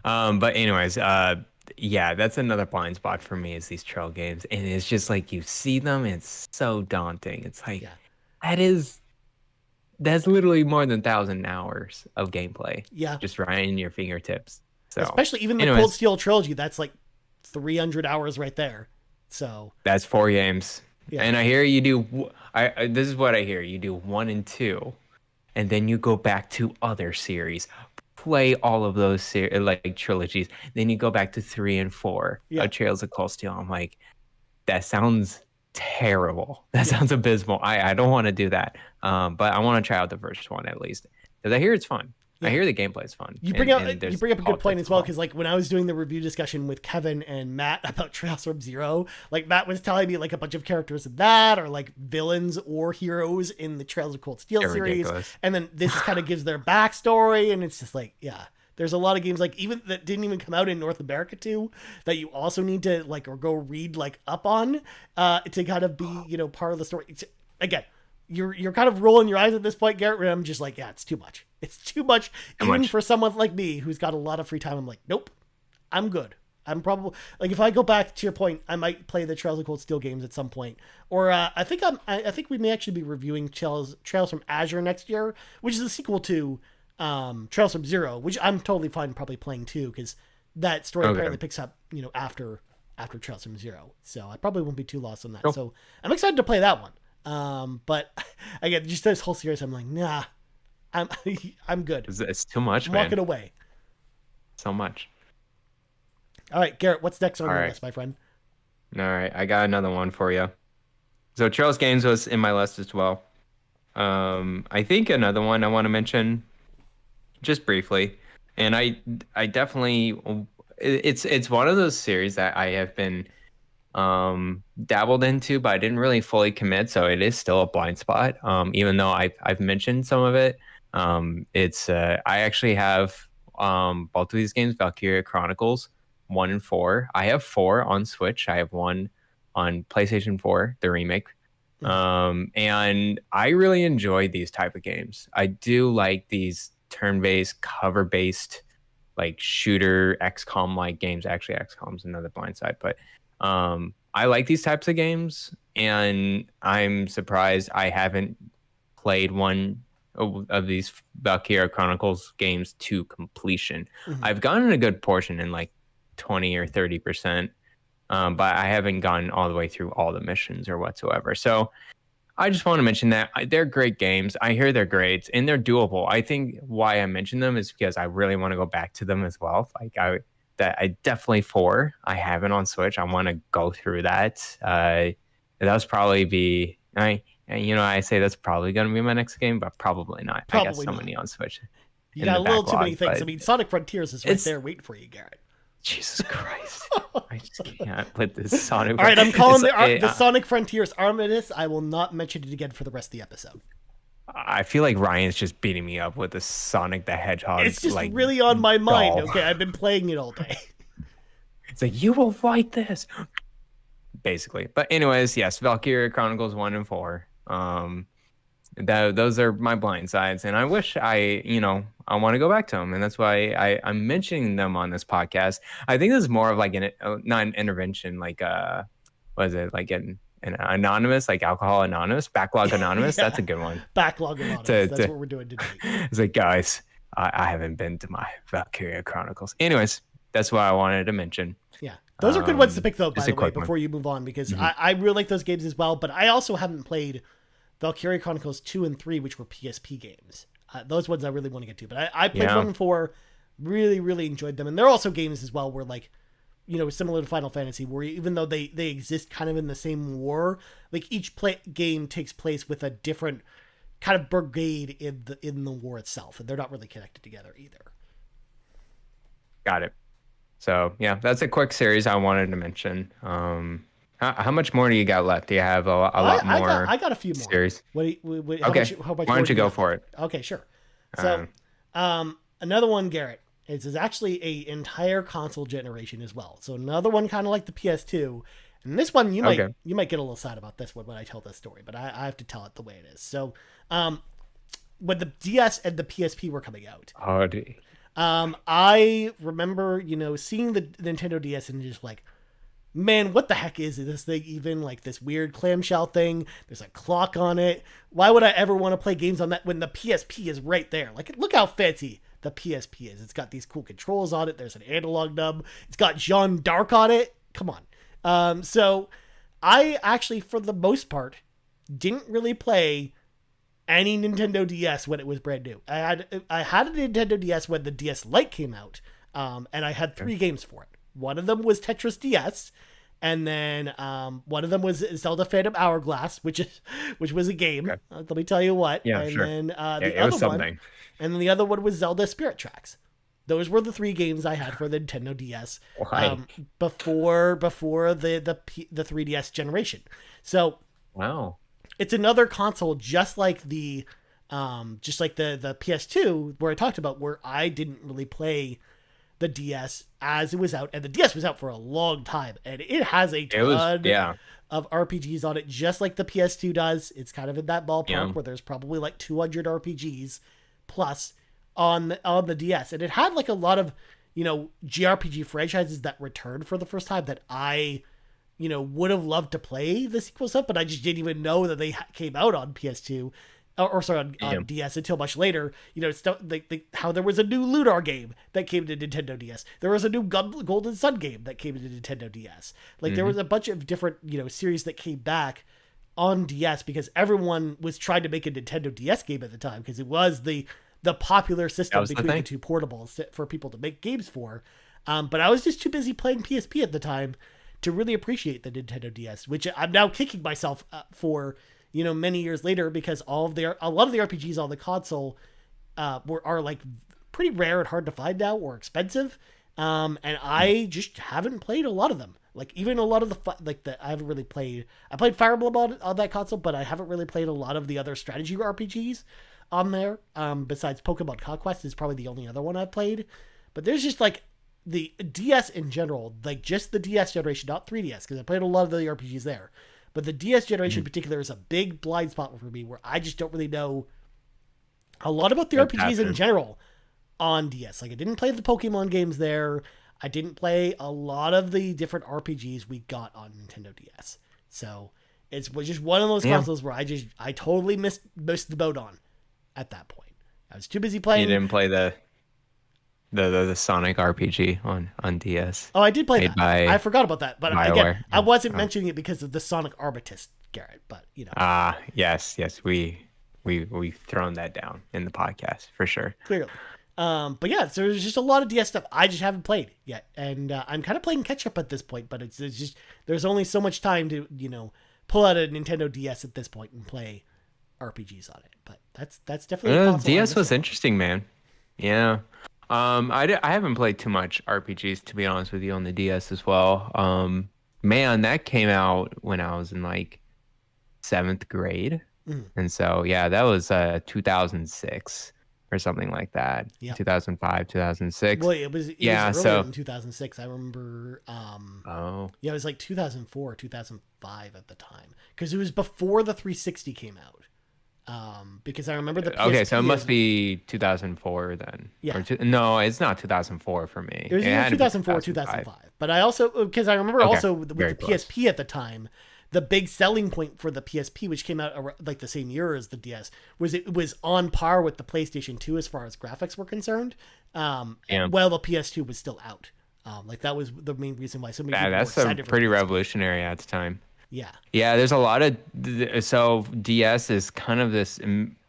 But anyways, that's another blind spot for me, is these trail games. And it's just like, you see them, it's so daunting. It's like, that's literally more than 1,000 hours of gameplay. Yeah. Just right in your fingertips. So, especially even the Cold Steel trilogy, that's like 300 hours right there. So that's 4 games. Yeah. And I hear you do, this is what I hear. You do 1 and 2, and then you go back to other series, play all of those trilogies. Then you go back to 3 and 4 of Trails of Cold Steel. I'm like, that sounds terrible. That sounds abysmal. I don't want to do that. But I want to try out the first one at least, because I hear it's fun. I hear the gameplay is fun. You bring up a good point as well, because like when I was doing the review discussion with Kevin and Matt about Trails from Zero, like Matt was telling me like a bunch of characters in that, or like villains or heroes in the Trails of Cold Steel series, and then this kind of gives their backstory, and it's just like, there's a lot of games like even that didn't even come out in North America too, that you also need to like, or go read like up on to kind of be, part of the story. Again, you're kind of rolling your eyes at this point, Garrett. Where I'm just like, yeah, it's too much. It's too much. Even for someone like me who's got a lot of free time, I'm like, nope, I'm good. I'm probably like, if I go back to your point, I might play the Trails of Cold Steel games at some point, or I think we may actually be reviewing Trails from Azure next year, which is the sequel to Trails from Zero, which I'm totally fine probably playing too, because that story apparently picks up after Trails from Zero, so I probably won't be too lost on that. Cool. So I'm excited to play that one. But again, just this whole series, I'm like, nah, I'm good. It's too much, man. Walking away. So much. All right, Garrett, what's next on your list, my friend? All right, I got another one for you. So Trails Games was in my list as well. I think another one I want to mention, just briefly, and I definitely, it's one of those series that I have been dabbled into, but I didn't really fully commit, so it is still a blind spot. Even though I've mentioned some of it, it's I actually have both of these games, Valkyria Chronicles 1 and 4. I have 4 on Switch. I have 1 on PlayStation 4, the remake. And I really enjoy these type of games. I do like these turn-based, cover-based, like shooter XCOM like games. Actually, XCOM's another blind side, but I like these types of games, and I'm surprised I haven't played one of these Valkyria Chronicles games to completion. I've gotten a good portion in like 20 or 30%, but I haven't gotten all the way through all the missions or whatsoever. So I just want to mention that they're great games. I hear they're great and they're doable. I think why I mention them is because I really want to go back to them as well. Like I definitely 4. I have it on Switch. I want to go through that. That's probably be I say that's probably going to be my next game, but probably not. I got so many on Switch. You got a little too many things. I mean, Sonic Frontiers is right there waiting for you, Garrett. Jesus Christ. I just can't put this Sonic. All right, I'm calling the Sonic Frontiers Armistice. I will not mention it again for the rest of the episode. I feel like Ryan's just beating me up with the Sonic the Hedgehog. It's just really on my mind. Okay, I've been playing it all day. It's like, you will fight this. Basically. But anyways, yes, Valkyria Chronicles 1 and 4. Those are my blind sides, and I wish I want to go back to them, and that's why I'm mentioning them on this podcast. I think this is more of like not an intervention, like what is it, like an anonymous, like Alcohol Anonymous, Backlog Anonymous. Yeah. That's a good one. Backlog Anonymous. That's what we're doing today. It's like, guys, I haven't been to my Valkyria Chronicles. Anyways, that's what I wanted to mention. Yeah, those are good ones to pick though, by the way, before you move on, because I really like those games as well, but I also haven't played Valkyria Chronicles 2 and 3, which were PSP games. Those ones I really want to get to, but I played 1 and 4, really, really enjoyed them. And they're also games as well where, like, similar to Final Fantasy, where even though they exist kind of in the same war, like each game takes place with a different kind of brigade in the war itself, and they're not really connected together either. Got it. So yeah, that's a quick series I wanted to mention. How much more do you got left? Do you have a lot more? I got a few more series. Okay. Why don't you go for it? Okay, sure. So, another one, Garrett, is actually a entire console generation as well. So another one kind of like the PS2. And this one, you might get a little sad about this one when I tell this story, but I have to tell it the way it is. So, when the DS and the PSP were coming out, I remember, seeing the Nintendo DS and just like, man, what the heck is this thing even? Like this weird clamshell thing. There's a clock on it. Why would I ever want to play games on that when the PSP is right there? Like, look how fancy the PSP is. It's got these cool controls on it. There's an analog nub. It's got Jeanne d'Arc on it. Come on. So I actually, for the most part, didn't really play any Nintendo DS when it was brand new. I had a Nintendo DS when the DS Lite came out, and I had 3 games for it. One of them was Tetris DS, and then one of them was Zelda Phantom Hourglass, which was a game. Okay. Let me tell you what. Yeah, and sure. Then the other one, and then the other one was Zelda Spirit Tracks. Those were the 3 games I had for the Nintendo DS before the 3DS generation. So wow, it's another console just like the PS2 where I talked about, where I didn't really play the DS as it was out, and the DS was out for a long time, and it has a It was, ton yeah. of RPGs on it, just like the PS2 does. It's kind of in that ballpark Yeah. where there's probably like 200 RPGs plus on the DS, and it had like a lot of, JRPG franchises that returned for the first time that I, would have loved to play the sequel stuff, but I just didn't even know that they came out on PS2. Or sorry, on DS until much later. Stuff like how there was a new Lunar game that came to Nintendo DS. There was a new Golden Sun game that came to Nintendo DS. Like there was a bunch of different series that came back on DS because everyone was trying to make a Nintendo DS game at the time because it was the popular system between the two portables for people to make games for. But I was just too busy playing PSP at the time to really appreciate the Nintendo DS, which I'm now kicking myself for. Many years later, because a lot of the RPGs on the console are like pretty rare and hard to find now or expensive. And I just haven't played a lot of them. Like even a lot of I haven't really played. I played Fire Emblem on that console, but I haven't really played a lot of the other strategy RPGs on there. Besides Pokemon Conquest is probably the only other one I've played. But there's just like the DS in general, like just the DS generation, not 3DS, because I played a lot of the RPGs there. But the DS generation in particular is a big blind spot for me where I just don't really know a lot about the RPGs in general on DS. Like I didn't play the Pokemon games there. I didn't play a lot of the different RPGs we got on Nintendo DS. So it was just one of those consoles where I totally missed the boat on at that point. I was too busy playing. You didn't play the Sonic RPG on DS. Oh, I did play that. I forgot about that. But again, I wasn't mentioning it because of the Sonic Armatist, Garrett. But yes, we've thrown that down in the podcast for sure. Clearly. But yeah, so there's just a lot of DS stuff I just haven't played yet, and I'm kind of playing catch up at this point. But it's just there's only so much time to pull out a Nintendo DS at this point and play RPGs on it. But that's definitely DS was interesting, man. Yeah. I haven't played too much RPGs, to be honest with you, on the DS as well. Man, that came out when I was in like 7th grade. And so, yeah, that was 2006 or something like that. Yeah. 2005, 2006. Well, it was earlier than 2006. I remember, it was like 2004, 2005 at the time. Because it was before the 360 came out. Because I remember the PSP. Okay, so it must be 2004 then. Yeah. No, it's not 2004 for me. It was either 2004 or 2005. But I also, because I remember with the PSP at the time, the big selling point for the PSP, which came out like the same year as the DS, was it was on par with the PlayStation 2 as far as graphics were concerned. While the PS2 was still out. Like that was the main reason why so many people were excited. That's pretty revolutionary at the time. Yeah. Yeah, there's a lot of so DS is kind of this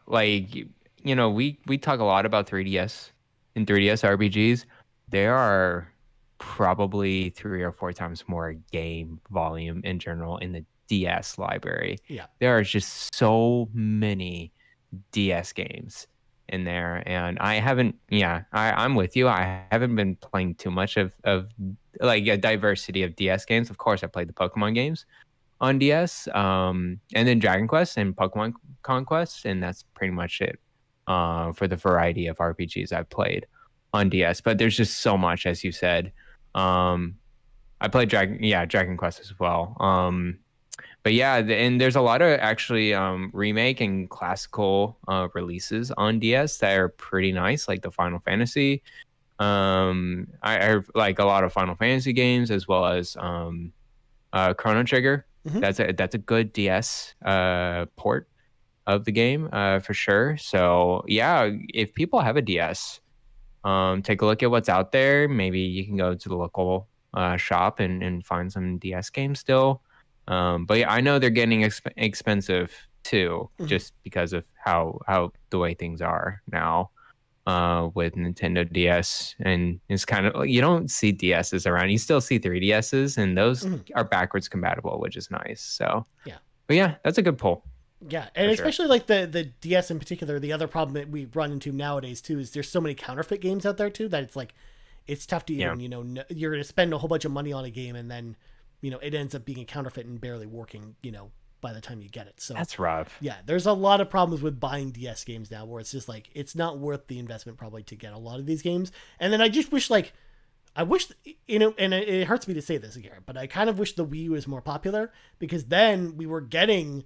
like we talk a lot about 3DS and 3DS RPGs. There are probably 3 or 4 times more game volume in general in the DS library. Yeah. There are just so many DS games in there, and I haven't. Yeah, I'm with you. I haven't been playing too much of like a diversity of DS games. Of course, I played the Pokemon games on DS, and then Dragon Quest and Pokemon Conquest, and that's pretty much it for the variety of RPGs I've played on DS. But there's just so much, as you said. I played Dragon Quest as well. But yeah, and there's a lot of actually remake and classical releases on DS that are pretty nice, like the Final Fantasy. I like a lot of Final Fantasy games as well as Chrono Trigger. Mm-hmm. That's a good DS port of the game for sure. So yeah, if people have a DS, take a look at what's out there. Maybe you can go to the local shop and find some DS games still. But yeah, I know they're getting expensive too, just because of how the way things are now with Nintendo DS. And it's kind of, you don't see DSs around. You still see 3DSs, and those are backwards compatible, which is nice. So yeah, but yeah, that's a good pull. Yeah, and especially like the DS in particular, the other problem that we run into nowadays too is there's so many counterfeit games out there too that it's like it's tough to even you're going to spend a whole bunch of money on a game and then it ends up being a counterfeit and barely working by the time you get it. So that's rough. Yeah, there's a lot of problems with buying DS games now where it's just like it's not worth the investment probably to get a lot of these games. And then I just wish like I wish, and it hurts me to say this again, but I kind of wish the Wii U was more popular, because then we were getting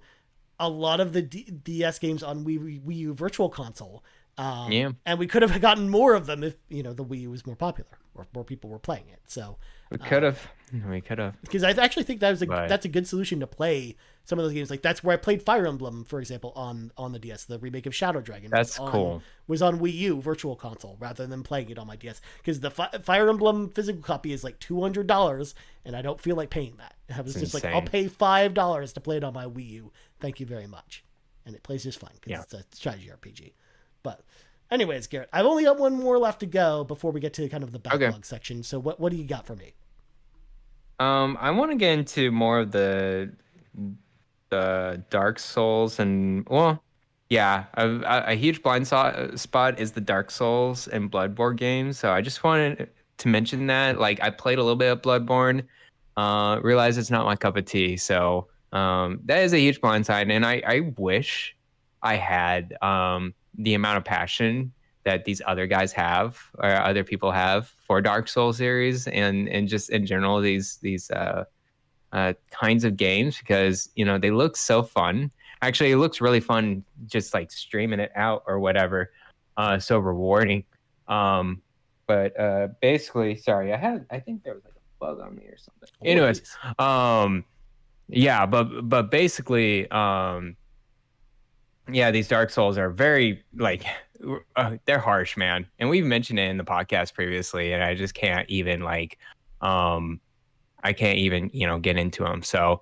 a lot of the DS games on Wii U Virtual Console. And we could have gotten more of them if, the Wii U was more popular or more people were playing it. So we could have, because I actually think that's a good solution to play some of those games. Like that's where I played Fire Emblem, for example, on the DS. The remake of Shadow Dragon. That's cool. Was on Wii U Virtual Console rather than playing it on my DS, because the Fire Emblem physical copy is like $200, and I don't feel like paying that. I was just like, I'll pay $5 to play it on my Wii U. Thank you very much, and it plays just fine because it's a strategy RPG. But anyways, Garrett, I've only got one more left to go before we get to kind of the backlog section. So what do you got for me? I want to get into more of the Dark Souls, and a huge blind spot is the Dark Souls and Bloodborne games. So I just wanted to mention that. Like, I played a little bit of Bloodborne, realized it's not my cup of tea. So that is a huge blind side, and I wish I had the amount of passion that these other guys have, or other people have, for Dark Souls series, and just in general these kinds of games, because they look so fun. Actually, it looks really fun just like streaming it out or whatever. So rewarding. But basically, sorry, I think there was like a bug on me or something. Anyways, but basically, these Dark Souls are very they're harsh, man. And we've mentioned it in the podcast previously, and I just can't even I can't even, get into them. So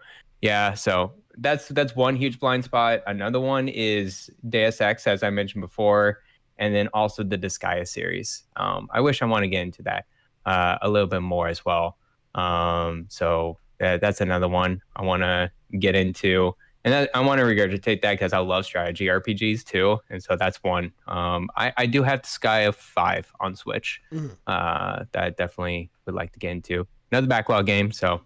so that's one huge blind spot. Another one is Deus Ex, as I mentioned before, and then also the Disgaea series. I wish I want to get into that a little bit more as well. So that's another one I want to get into. And I want to regurgitate that because I love strategy RPGs too. And so that's one. I do have Disgaea 5 on Switch that I definitely would like to get into. Another backlog game. So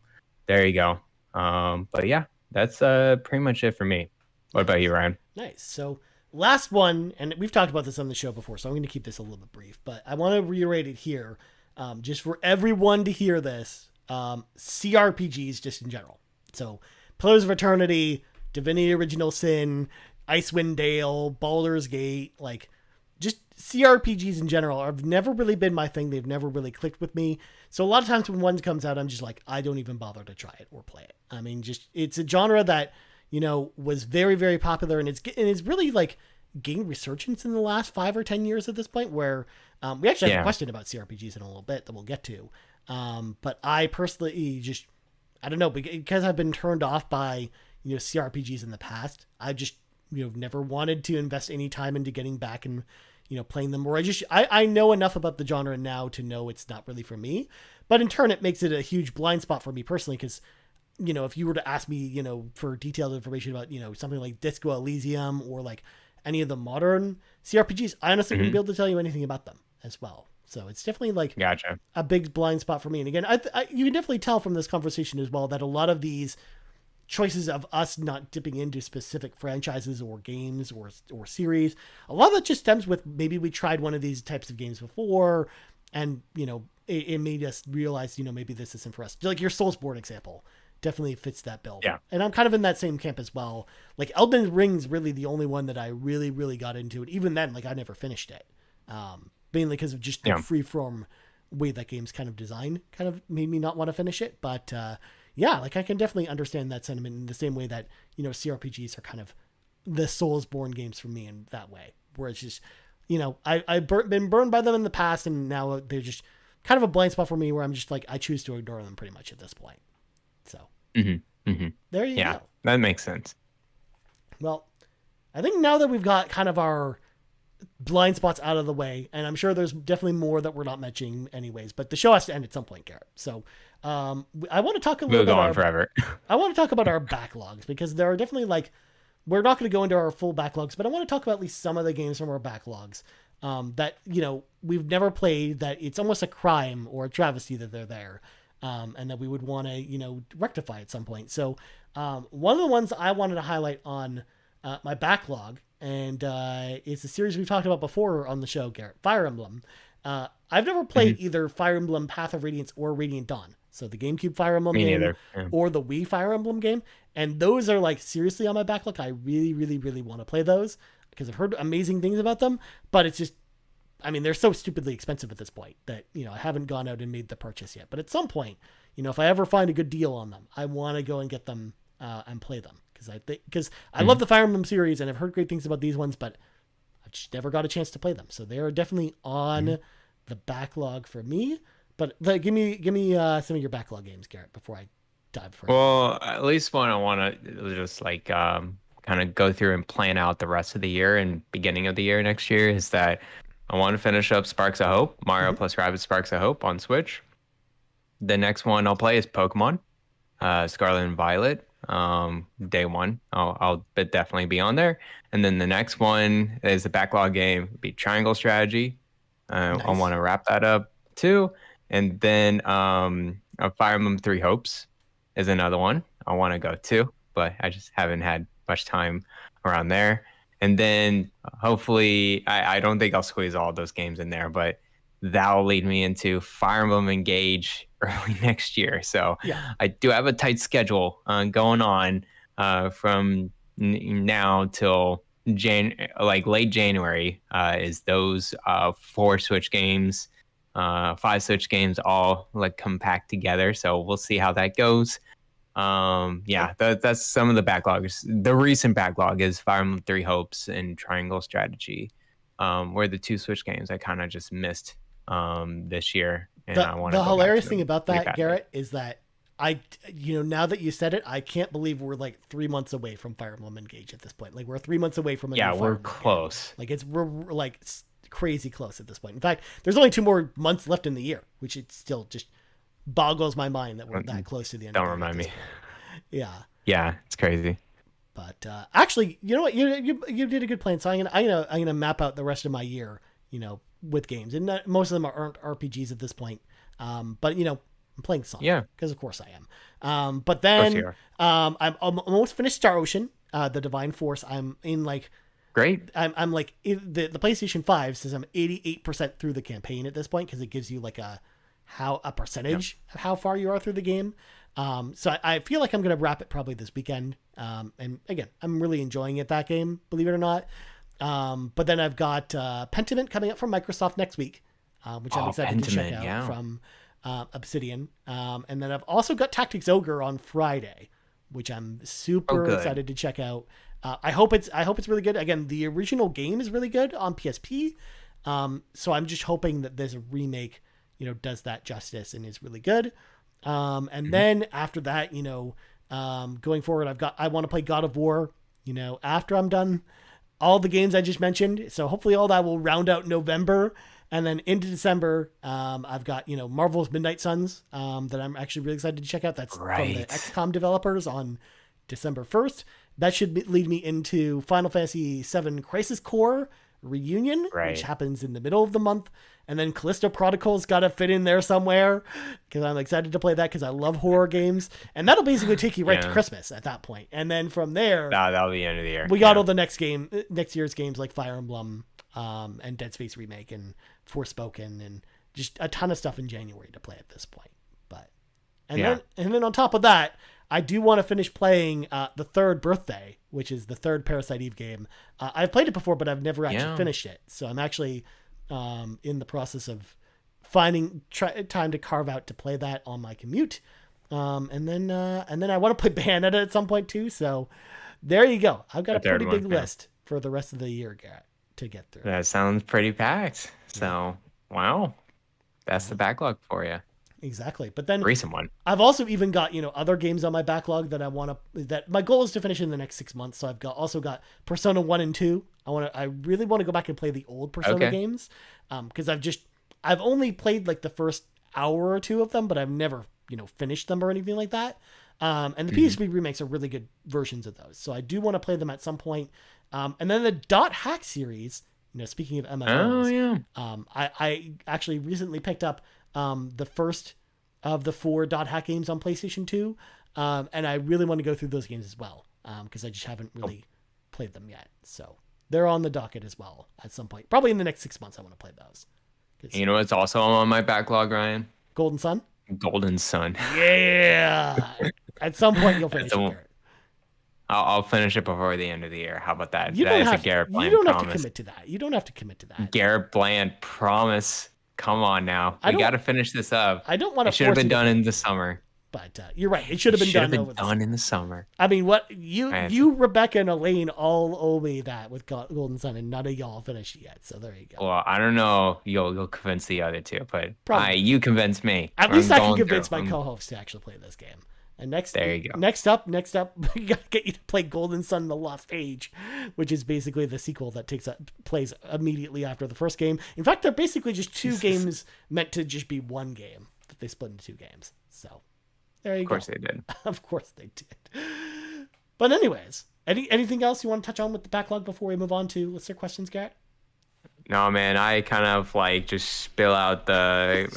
there you go. But yeah, that's pretty much it for me. What about you, Ryan? Nice. So last one, and we've talked about this on the show before, so I'm going to keep this a little bit brief, but I want to reiterate it here, just for everyone to hear this. CRPGs just in general. So Pillars of Eternity, Divinity Original Sin, Icewind Dale, Baldur's Gate, like just CRPGs in general have never really been my thing. They've never really clicked with me. So a lot of times when one comes out, I'm just like, I don't even bother to try it or play it. I mean, it's a genre that, was very, very popular, and it's really like gained resurgence in the last 5 or 10 years at this point, where we actually have a question about CRPGs in a little bit that we'll get to. But I personally just, I don't know, because I've been turned off by, CRPGs in the past. I just, never wanted to invest any time into getting back and, playing them. Or I know enough about the genre now to know it's not really for me. But in turn, it makes it a huge blind spot for me personally, because, if you were to ask me, for detailed information about, something like Disco Elysium or like any of the modern CRPGs, I honestly wouldn't be able to tell you anything about them as well. So it's definitely like a big blind spot for me. And again, you can definitely tell from this conversation as well that a lot of these choices of us not dipping into specific franchises or games or series, a lot of that just stems with maybe we tried one of these types of games before, and it made us realize maybe this isn't for us. Like your Soulsborne example definitely fits that bill. And I'm kind of in that same camp as well. Like Elden Ring's really the only one that I really, really got into, and even then, like I never finished it, mainly because of just the freeform way that game's kind of designed kind of made me not want to finish it. But like I can definitely understand that sentiment in the same way that, CRPGs are kind of the Soulsborne games for me in that way, where it's just, I've been burned by them in the past, and now they're just kind of a blind spot for me where I'm just like, I choose to ignore them pretty much at this point. So there you go. That makes sense. Well, I think now that we've got kind of our blind spots out of the way, and I'm sure there's definitely more that we're not mentioning anyways, but the show has to end at some point, Garrett. So I want to talk a little bit about forever. I want to talk about our backlogs, because there are definitely we're not going to go into our full backlogs, but I want to talk about at least some of the games from our backlogs that, we've never played, that it's almost a crime or a travesty that they're there, and that we would want to, rectify at some point. So one of the ones I wanted to highlight on my backlog, and it's a series we've talked about before on the show, Garrett, Fire Emblem. I've never played either Fire Emblem Path of Radiance or Radiant Dawn. So the GameCube Fire Emblem Me game neither. Yeah. or the Wii Fire Emblem game. And those are like seriously on my backlog. I really, really, really want to play those because I've heard amazing things about them. But it's just, I mean, they're so stupidly expensive at this point that, you know, I haven't gone out and made the purchase yet. But at some point, you know, if I ever find a good deal on them, I want to go and get them and play them. Because I love the Fire Emblem series and I've heard great things about these ones, but I've just never got a chance to play them. So they are definitely on the backlog for me. But give me some of your backlog games, Garrett, before I dive further. Well, at least one I want to just like kind of go through and plan out the rest of the year and beginning of the year next year is that I want to finish up Sparks of Hope, Mario plus Rabbids Sparks of Hope on Switch. The next one I'll play is Pokemon, Scarlet and Violet. Day one, I'll definitely be on there. And then the next one is the backlog game, be Triangle Strategy. Nice. I want to wrap that up too. And then Fire Emblem Three Hopes is another one I want to go to, but I just haven't had much time around there. And then hopefully, I don't think I'll squeeze all those games in there, but that'll lead me into Fire Emblem Engage early next year. So I do have a tight schedule going on from now till late January is those 4 Switch games, 5 Switch games all like compact together. So we'll see how that goes. That's some of the backlogs. The recent backlog is Fire Emblem Three Hopes and Triangle Strategy, where the 2 Switch games I kind of just missed this year. And the hilarious thing about that, Garrett, is that now that you said it, I can't believe we're like 3 months away from Fire Emblem Engage at this point. Like we're 3 months away from we're close. Game. Like we're like crazy close at this point. In fact, there's only 2 more months left in the year, which it still just boggles my mind that we're that close to the end. Don't remind me. Yeah, it's crazy. But actually, you know what? You did a good plan. So I'm gonna map out the rest of my year, you know, with games, and most of them aren't RPGs at this point. But you know, I'm playing Sonic because of course I am. But then I'm almost finished Star Ocean, the Divine Force. I'm in like great. I'm like the PlayStation 5 says I'm 88% through the campaign at this point because it gives you like a percentage of how far you are through the game. So I feel like I'm going to wrap it probably this weekend. And again, I'm really enjoying that game, believe it or not. But then I've got Pentiment coming up from Microsoft next week, which I'm excited to check out from Obsidian. And then I've also got Tactics Ogre on Friday, which I'm super excited to check out. I hope it's really good. Again, the original game is really good on PSP. So I'm just hoping that there's a remake, you know, does that justice and is really good. And then after that, you know, going forward, I want to play God of War, you know, after I'm done all the games I just mentioned. So hopefully all that will round out November, and then into December, I've got, you know, Marvel's Midnight Suns, that I'm actually really excited to check out. That's from the XCOM developers on December 1st. That should lead me into Final Fantasy VII Crisis Core Reunion, which happens in the middle of the month. And then Callisto Chronicles got to fit in there somewhere because I'm excited to play that because I love horror games. And that'll basically take you right to Christmas at that point. And then from there, that'll be the end of the year. We got all the next year's games like Fire Emblem and Dead Space Remake and Forspoken and just a ton of stuff in January to play at this point. And then on top of that, I do want to finish playing The Third Birthday, which is the third Parasite Eve game. I've played it before, but I've never actually finished it. So I'm actually in the process of finding time to carve out to play that on my commute. And then I want to play Bayonetta at some point too. So there you go. I've got a pretty big list for the rest of the year, Garrett, to get through. That sounds pretty packed. So, wow. That's the backlog for you. Exactly. But then recent one. I've also even got, you know, other games on my backlog that that my goal is to finish in the next 6 months. So I've also got Persona 1 and 2. I really want to go back and play the old Persona games. Cause I've only played like the first hour or two of them, but I've never, you know, finished them or anything like that. And the PSP remakes are really good versions of those. So I do want to play them at some point. And then the Dot Hack series, you know, speaking of MMOs, I actually recently picked up the first of the 4 Dot Hack games on PlayStation 2. And I really want to go through those games as well, because I just haven't really played them yet. So they're on the docket as well at some point. Probably in the next 6 months I want to play those. 'Cause You know what's also on my backlog, Ryan? Golden Sun. Golden Sun. Yeah. At some point you'll finish it, So Garrett. I'll finish it before the end of the year. How about that? You That don't is a have Garrett you Bland don't have to promise. commit to that. You don't have to commit to that. Garrett Bland promise. Come on now. I We got don't to finish this up. I don't want to It should have force been you to done in commit, the summer. but you're right. It should It have been should have done been over the done summer. in the summer. I mean, what Man, you Rebecca and Elaine all owe me that with Golden Sun, and none of y'all finished it yet. So there you go. well, I don't know. You'll convince the other two, but Probably. you convince me. At least I can going convince through. my co-host to actually play this game. And There you go. Next up, we gotta get you to play Golden Sun: The Lost Age, which is basically the sequel that plays immediately after the first game. In fact, they're basically just two games meant to just be one game that they split into two games. So there you go. Of course they did. Of course they did. But anyways, anything else you want to touch on with the backlog before we move on to listener questions, Garrett? No, man, I kind of like just spill out the.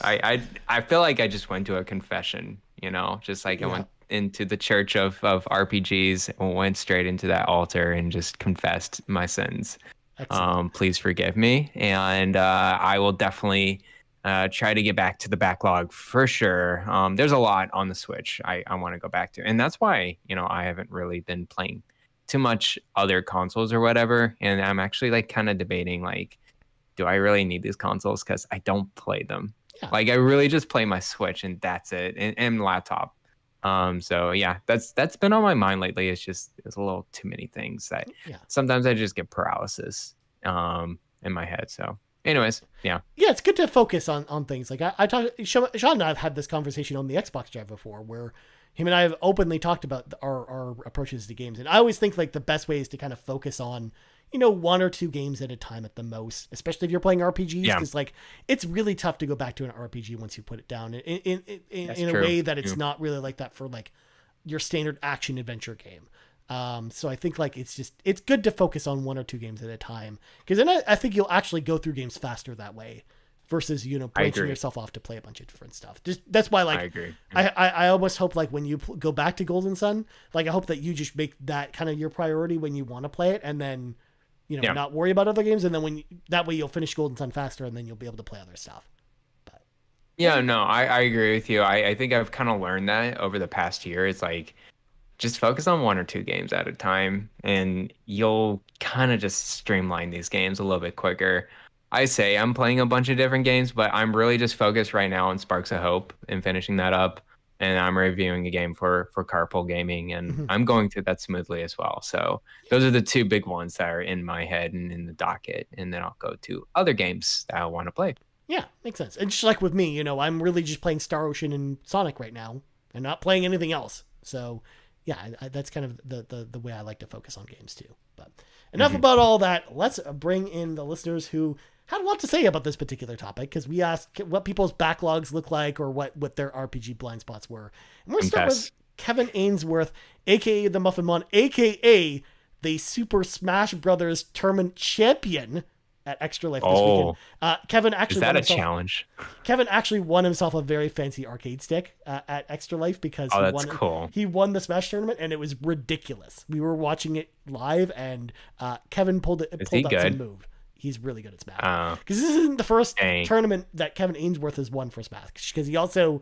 I feel like I just went to a confession, just like I went into the church of RPGs and went straight into that altar and just confessed my sins. Please forgive me, and I will definitely try to get back to the backlog for sure. There's a lot on the Switch I want to go back to, and that's why I haven't really been playing too much other consoles or whatever, and I'm actually like kind of debating like, do I really need these consoles? Because I don't play them. Yeah. Like I really just play my Switch and that's it, and laptop. So yeah, that's been on my mind lately. It's a little too many things that sometimes I just get paralysis in my head. So anyways, yeah, it's good to focus on things. Like I talked, Sean and I have had this conversation on the Xbox Drive before, where him and I have openly talked about our approaches to games, and I always think like the best way is to kind of focus on one or two games at a time at the most, especially if you're playing RPGs, because like it's really tough to go back to an RPG once you put it down in a way that it's not really like that for like your standard action adventure game. So I think like it's good to focus on one or two games at a time, because then I think you'll actually go through games faster that way versus branching yourself off to play a bunch of different stuff. That's why like I agree. I almost hope like when you go back to Golden Sun, like I hope that you just make that kind of your priority when you want to play it, and then not worry about other games, and then that way you'll finish Golden Sun faster, and then you'll be able to play other stuff. But yeah, no, I agree with you. I think I've kind of learned that over the past year. It's like just focus on one or two games at a time, and you'll kind of just streamline these games a little bit quicker. I say I'm playing a bunch of different games, but I'm really just focused right now on Sparks of Hope and finishing that up. And I'm reviewing a game for Carpool Gaming, and I'm going through that smoothly as well. So those are the two big ones that are in my head and in the docket. And then I'll go to other games that I want to play. Yeah, makes sense. And just like with me, I'm really just playing Star Ocean and Sonic right now and not playing anything else. So yeah, that's kind of the way I like to focus on games too. But enough about all that. Let's bring in the listeners who had a lot to say about this particular topic, because we asked what people's backlogs look like or what their RPG blind spots were. And we're starting with Kevin Ainsworth, a.k.a. the Muffin Mon, a.k.a. the Super Smash Brothers Tournament champion at Extra Life this weekend. Kevin actually is that a challenge? Kevin actually won himself a very fancy arcade stick at Extra Life because he won the Smash tournament, and it was ridiculous. We were watching it live, and Kevin pulled out some move. He's really good at Smash. Because this isn't the first tournament that Kevin Ainsworth has won for Smash. Because we also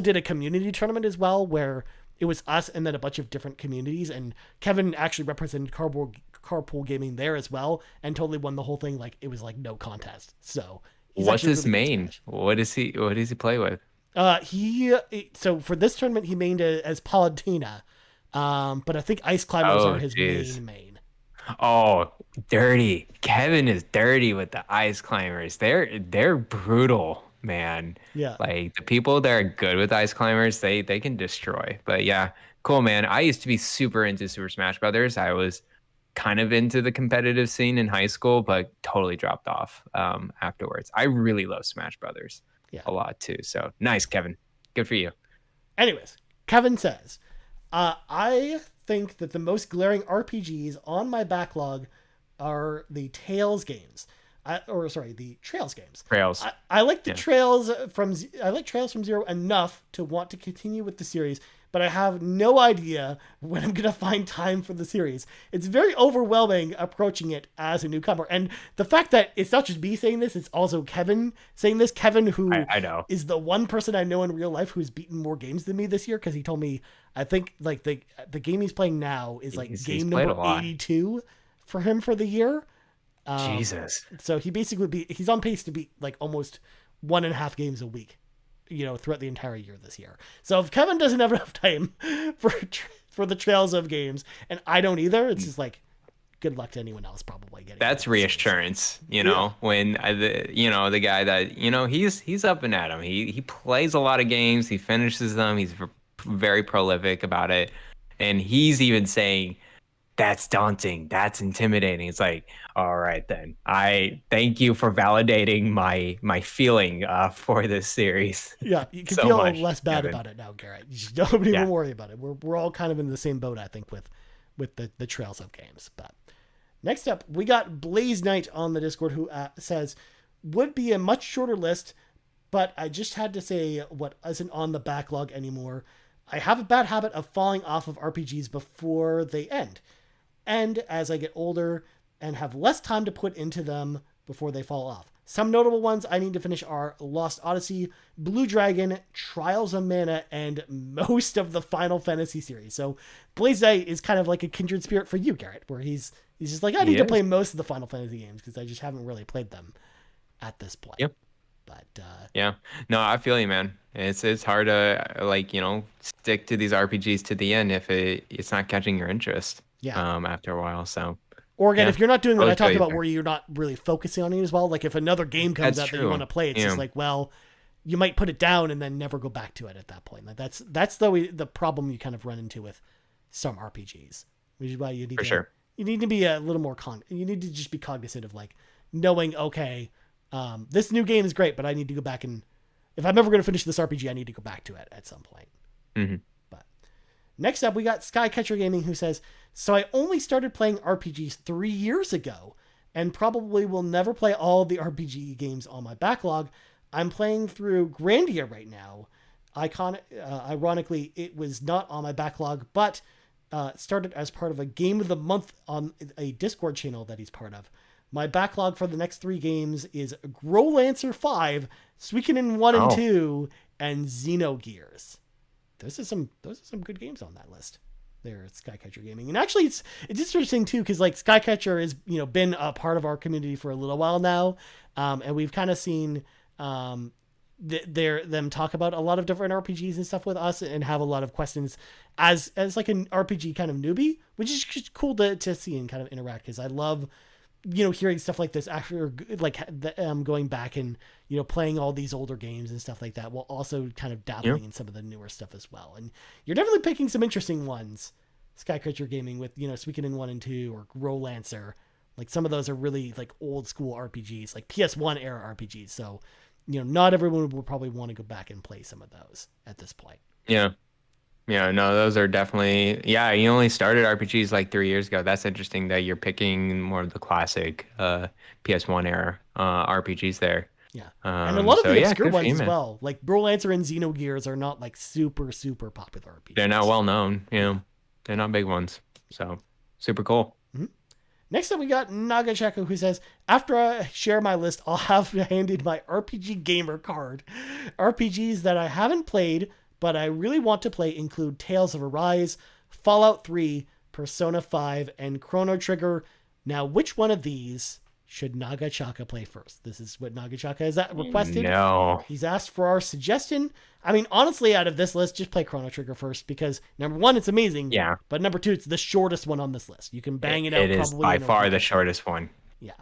did a community tournament as well, where it was us and then a bunch of different communities, and Kevin actually represented Carpool Gaming there as well, and totally won the whole thing. Like it was like no contest. So what's his main? What does he play with? So for this tournament he mained as Palutena, but I think Ice Climbers are his main. Oh, dirty. Kevin is dirty with the Ice Climbers. They're brutal, man. Yeah. Like the people that are good with Ice Climbers, they can destroy. But yeah, cool, man. I used to be super into Super Smash Brothers. I was kind of into the competitive scene in high school, but totally dropped off afterwards. I really love Smash Brothers a lot too. So nice, Kevin. Good for you. Anyways, Kevin says, I think that the most glaring RPGs on my backlog are the Tales games. the Trails games. Trails. I like the Trails I like Trails from Zero enough to want to continue with the series, but I have no idea when I'm going to find time for the series. It's very overwhelming approaching it as a newcomer. And the fact that it's not just me saying this, it's also Kevin saying this. Kevin, who I know, is the one person I know in real life who's beaten more games than me this year, because he told me, I think like the game he's playing now is like game number 82 for him for the year. Jesus. So he's on pace to beat like almost 1.5 games a week, throughout the entire year this year. So if Kevin doesn't have enough time for the Trails of games, and I don't either, it's just like, good luck to anyone else probably getting. That's reassurance, when the guy that, he's up and at him. He plays a lot of games. He finishes them. He's very prolific about it. And he's even saying, that's daunting. That's intimidating. It's like, all right, then. I thank you for validating my feeling for this series. Yeah, you can feel less bad about it now, Garrett. You just don't even worry about it. We're all kind of in the same boat, I think, with the Trails of games. But next up, we got Blaze Knight on the Discord, who says, would be a much shorter list, but I just had to say what isn't on the backlog anymore. I have a bad habit of falling off of RPGs before they end. And as I get older and have less time to put into them before they fall off. Some notable ones I need to finish are Lost Odyssey, Blue Dragon, Trials of Mana, and most of the Final Fantasy series. So Blaze Knight is kind of like a kindred spirit for you, Garrett, where he's just like, I need to play most of the Final Fantasy games because I just haven't really played them at this point. Yep. But no, I feel you, man. It's hard to stick to these RPGs to the end if it's not catching your interest. After a while. So, or again, if you're not doing what I talked about, where you're not really focusing on it as well, like if another game comes out that you want to play, it's just like, well, you might put it down and then never go back to it at that point. Like that's the problem you kind of run into with some RPGs, which is why you need you need to be a little more you need to just be cognizant of like knowing, okay, this new game is great, but I need to go back and if I'm ever going to finish this RPG, I need to go back to it at some point. Mm-hmm. Next up, we got Skycatcher Gaming, who says, so I only started playing RPGs 3 years ago and probably will never play all the RPG games on my backlog. I'm playing through Grandia right now. Ironically, it was not on my backlog, but started as part of a Game of the Month on a Discord channel that he's part of. My backlog for the next 3 games is Growlancer 5, Suikoden 1 and 2, and Xenogears. Those are some good games on that list there at Skycatcher Gaming. And actually it's interesting too, because like Skycatcher has been a part of our community for a little while now, and we've kind of seen them talk about a lot of different RPGs and stuff with us and have a lot of questions as like an RPG kind of newbie, which is just cool to see and kind of interact, because I love hearing stuff like this after like going back and playing all these older games and stuff like that, while also kind of dabbling in some of the newer stuff as well. And you're definitely picking some interesting ones, Skycatcher Gaming, with Suikoden 1 and 2 or Growlancer. Like some of those are really like old school RPGs, like PS1 era RPGs. So not everyone will probably want to go back and play some of those at this point. Yeah, no, those are definitely, you only started RPGs like 3 years ago. That's interesting that you're picking more of the classic PS1 era RPGs there. Yeah, and a lot of the obscure ones as well. Like Growlancer and Xenogears are not like super, super popular RPGs. They're not well known, they're not big ones. So, super cool. Mm-hmm. Next up, we got Nagachaka, who says, after I share my list, I'll have handed my RPG Gamer card. RPGs that I haven't played, but I really want to play include Tales of Arise, Fallout 3, Persona 5, and Chrono Trigger. Now, which one of these should Nagachaka play first? This is what Nagachaka has requested. No. He's asked for our suggestion. I mean, honestly, out of this list, just play Chrono Trigger first, because number 1, it's amazing. Yeah. But number 2, it's the shortest one on this list. You can bang it out. It is by far the shortest one. Yeah.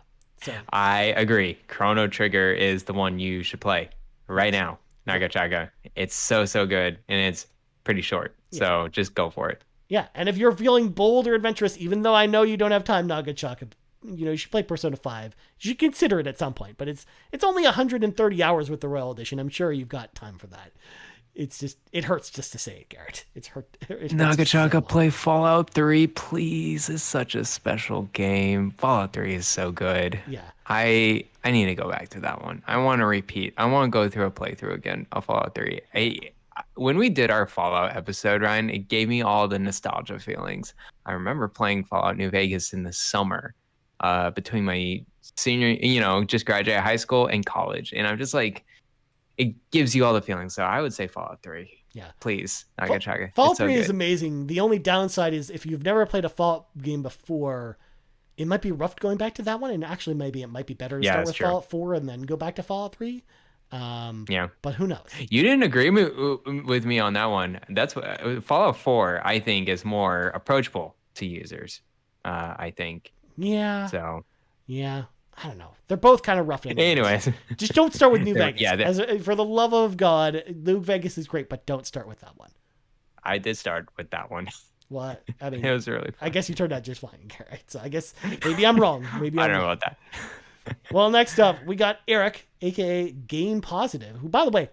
So I agree. Chrono Trigger is the one you should play right now. Nagachaka. It's so good, and it's pretty short. So just go for it. Yeah, and if you're feeling bold or adventurous, even though I know you don't have time, Nagachaka, you should play Persona 5. You should consider it at some point, but it's only 130 hours with the Royal Edition. I'm sure you've got time for that. It's just, it hurts just to say it, Garrett. It hurts just to say it Nagachaka, out loud. play Fallout 3, please. It's such a special game. Fallout 3 is so good. Yeah. I need to go back to that one. I want to repeat. I want to go through a playthrough again of Fallout 3. When we did our Fallout episode, Ryan, it gave me all the nostalgia feelings. I remember playing Fallout New Vegas in the summer, between my senior, just graduate high school and college, and I'm just like, it gives you all the feelings. So I would say Fallout 3. Yeah. Please, Nagachaka. Fallout It's so 3 is good. amazing. The only downside is if you've never played a Fallout game before, it might be rough going back to that one. And actually, maybe it might be better to Yeah, start that's with true. Fallout 4 and then go back to Fallout 3. Yeah. But who knows? You didn't agree with me on that one. That's what Fallout 4, I think, is more approachable to users. I think. Yeah. So, Yeah. I don't know. They're both kind of rough. anyways. Just don't start with New Vegas. Yeah. For the love of God, New Vegas is great, but don't start with that one. I did start with that one. What? I mean, It was really fun. I guess you turned out just fine, Garrett. So I guess maybe I'm wrong. Maybe I I'm don't know wrong. about that. Well, next up, we got Eric, aka Game Positive, who, by the way,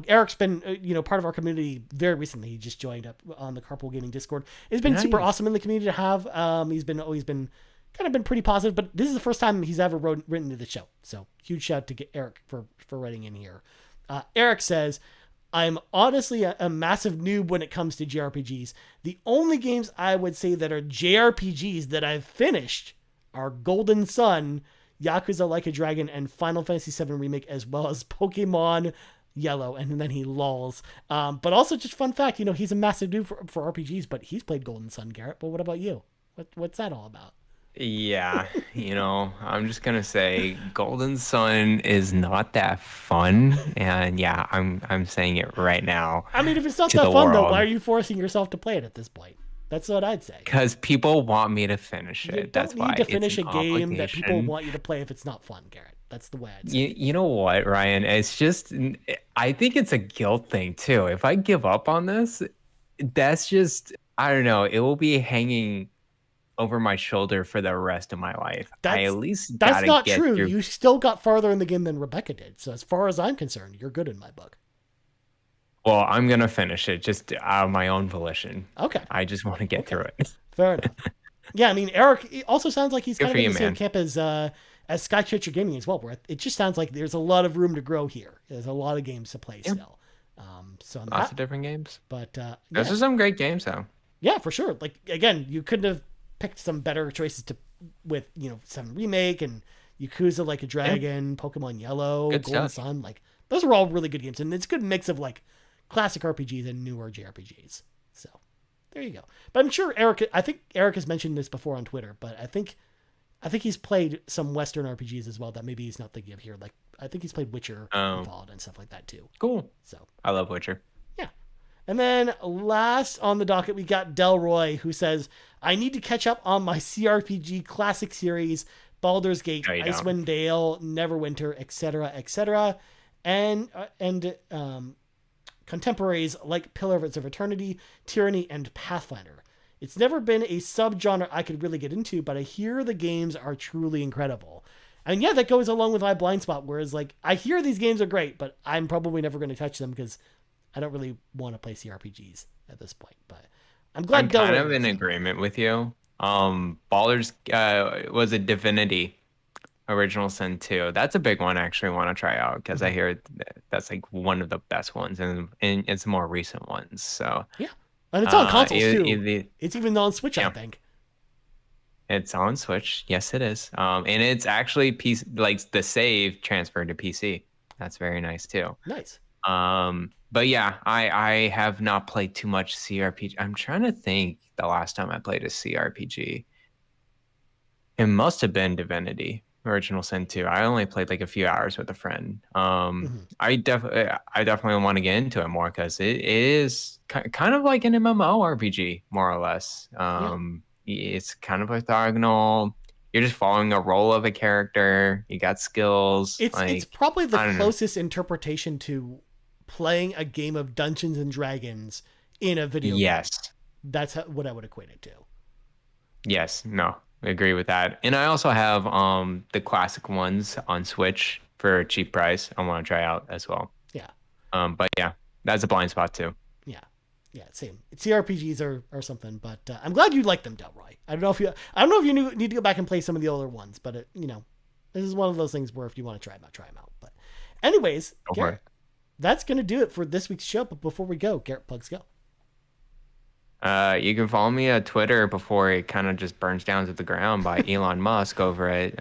Eric's been, part of our community very recently. He just joined up on the Carpool Gaming Discord. It's been super awesome in the community to have. He's always been kind of been pretty positive, but this is the first time he's ever written to the show. So huge shout out to Eric for writing in here. Eric says, I'm honestly a massive noob when it comes to JRPGs. The only games I would say that are JRPGs that I've finished are Golden Sun, Yakuza Like a Dragon, and Final Fantasy VII Remake, as well as Pokemon Yellow. And then he lolls. But also, just fun fact, he's a massive noob for RPGs, but he's played Golden Sun, Garrett. But what about you? What's that all about? Yeah, I'm just gonna say Golden Sun is not that fun, and yeah, I'm saying it right now. I mean, if it's not to that the fun, though, world. why are you forcing yourself to play it at this point? That's what I'd say. Because people want me to finish You it. don't That's need why to it's finish a an game that people obligation. want you to play if it's not fun, Garrett. That's the way I'd say. You know what, Ryan? It's just, I think it's a guilt thing too. If I give up on this, that's just, I don't know. It will be hanging over my shoulder for the rest of my life. I at least That's gotta not get true. through. You still got farther in the game than Rebecca did. So as far as I'm concerned, you're good in my book. Well, I'm gonna finish it just out of my own volition. Okay. I just want to get through it. Fair enough. Yeah, I mean, Eric it also sounds like he's Good kind of for in you, the same man. camp as Sky Chitcher Gaming as well, where it just sounds like there's a lot of room to grow here. There's a lot of games to play still. So I'm Lots of different games. but Those are some great games, though. yeah, for sure. Like, again, you couldn't have picked some better choices with 7 Remake and Yakuza Like a Dragon, Pokemon Yellow, Good Golden stuff. Sun. Like, those are all really good games, and it's a good mix of like classic RPGs and newer JRPGs. So there you go. But I'm sure I think Eric has mentioned this before on Twitter, but I think he's played some Western RPGs as well that maybe he's not thinking of here. Like, I think he's played Witcher and Fallout and stuff like that too. Cool. So I love Witcher. yeah. And then last on the docket, we got Delroy, who says, I need to catch up on my CRPG classic series, Baldur's Gate, No, you don't. Icewind Dale, Neverwinter, etc., etc., and contemporaries like Pillars of Eternity, Tyranny, and Pathfinder. It's never been a subgenre I could really get into, but I hear the games are truly incredible. And yeah, that goes along with my blind spot, whereas like I hear these games are great, but I'm probably never going to touch them because I don't really want to play CRPGs at this point. But I'm glad I'm kind Delroy of in likes them. agreement with you. Baldur's was a Divinity Original Sin 2. That's a big one I actually want to try out because I hear that's like one of the best ones and it's more recent ones. So Yeah. And it's on consoles too. it- It's even on Switch, I Yeah. think. it's on Switch. Yes, it is. And it's actually PC, like the save transferred to PC. That's very nice too. Nice. But yeah, I have not played too much CRPG. I'm trying to think the last time I played a CRPG. It must have been Divinity Original Sin 2. I only played like a few hours with a friend. I definitely want to get into it more because it is kind of like an MMORPG, more or less. It's kind of orthogonal. You're just following a role of a character. You got skills. It's probably the I don't know. closest interpretation to playing a game of Dungeons and Dragons in a video game. Yes. That's what I would equate it to. Yes, no, I agree with that. And I also have the classic ones on Switch for a cheap price. I want to try out as well. Yeah. But yeah, That's a blind spot too. Yeah. Yeah, same. CRPGs are something, but I'm glad you like them, Delroy. I don't know if you need to go back and play some of the older ones, but this is one of those things where if you want to try them out, try them out. But anyways, Go for Garrett, it. that's gonna do it for this week's show. But before we go, Garrett, plugs go. You can follow me at Twitter before it kind of just burns down to the ground by Elon Musk over at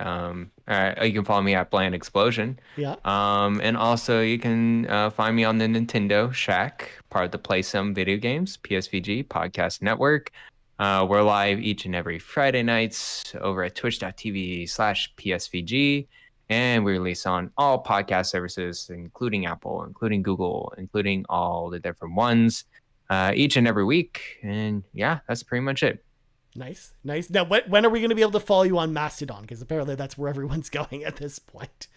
you can follow me at Bland Explosion. Yeah. And also you can find me on the Nintendo Shack, part of the Play Some Video Games PSVG Podcast Network. We're live each and every Friday nights over at twitch.tv/PSVG. And we release on all podcast services, including Apple, including Google, including all the different ones. Each and every week. And yeah, that's pretty much it. Nice. Now, when are we going to be able to follow you on Mastodon? Because apparently that's where everyone's going at this point.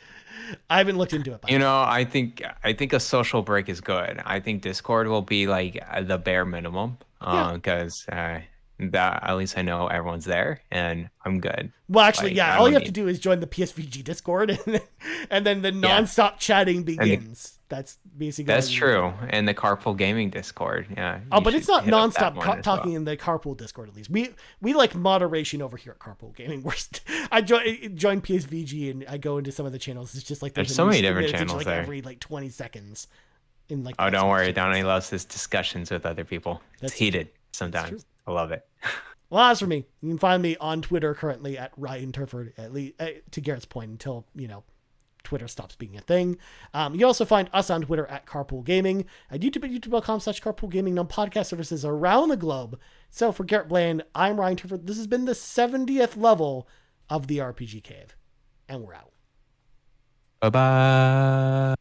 I haven't looked into it. I think a social break is good. I think Discord will be like the bare minimum because that at least I know everyone's there and I'm good. Well, actually, all you have to do is join the PSVG Discord and then the nonstop chatting begins. That's basically true. And the Carpool Gaming Discord, yeah. Oh, but it's not nonstop talking in the Carpool Discord. At least we like moderation over here at Carpool Gaming. I join PSVG and I go into some of the channels. It's just like there's so many different channels like there. Every 20 seconds. In like don't worry, Donnie loves his discussions with other people. It's heated sometimes. I love it. Well, as for me, you can find me on Twitter currently at Ryan Turford. At least to Garrett's point, until Twitter stops being a thing. You can also find us on Twitter at Carpool Gaming, at YouTube at youtube.com/Carpool Gaming, on podcast services around the globe. So for Garrett Bland, I'm Ryan Turford. This has been the 70th level of the RPG Cave, and we're out. Bye-bye.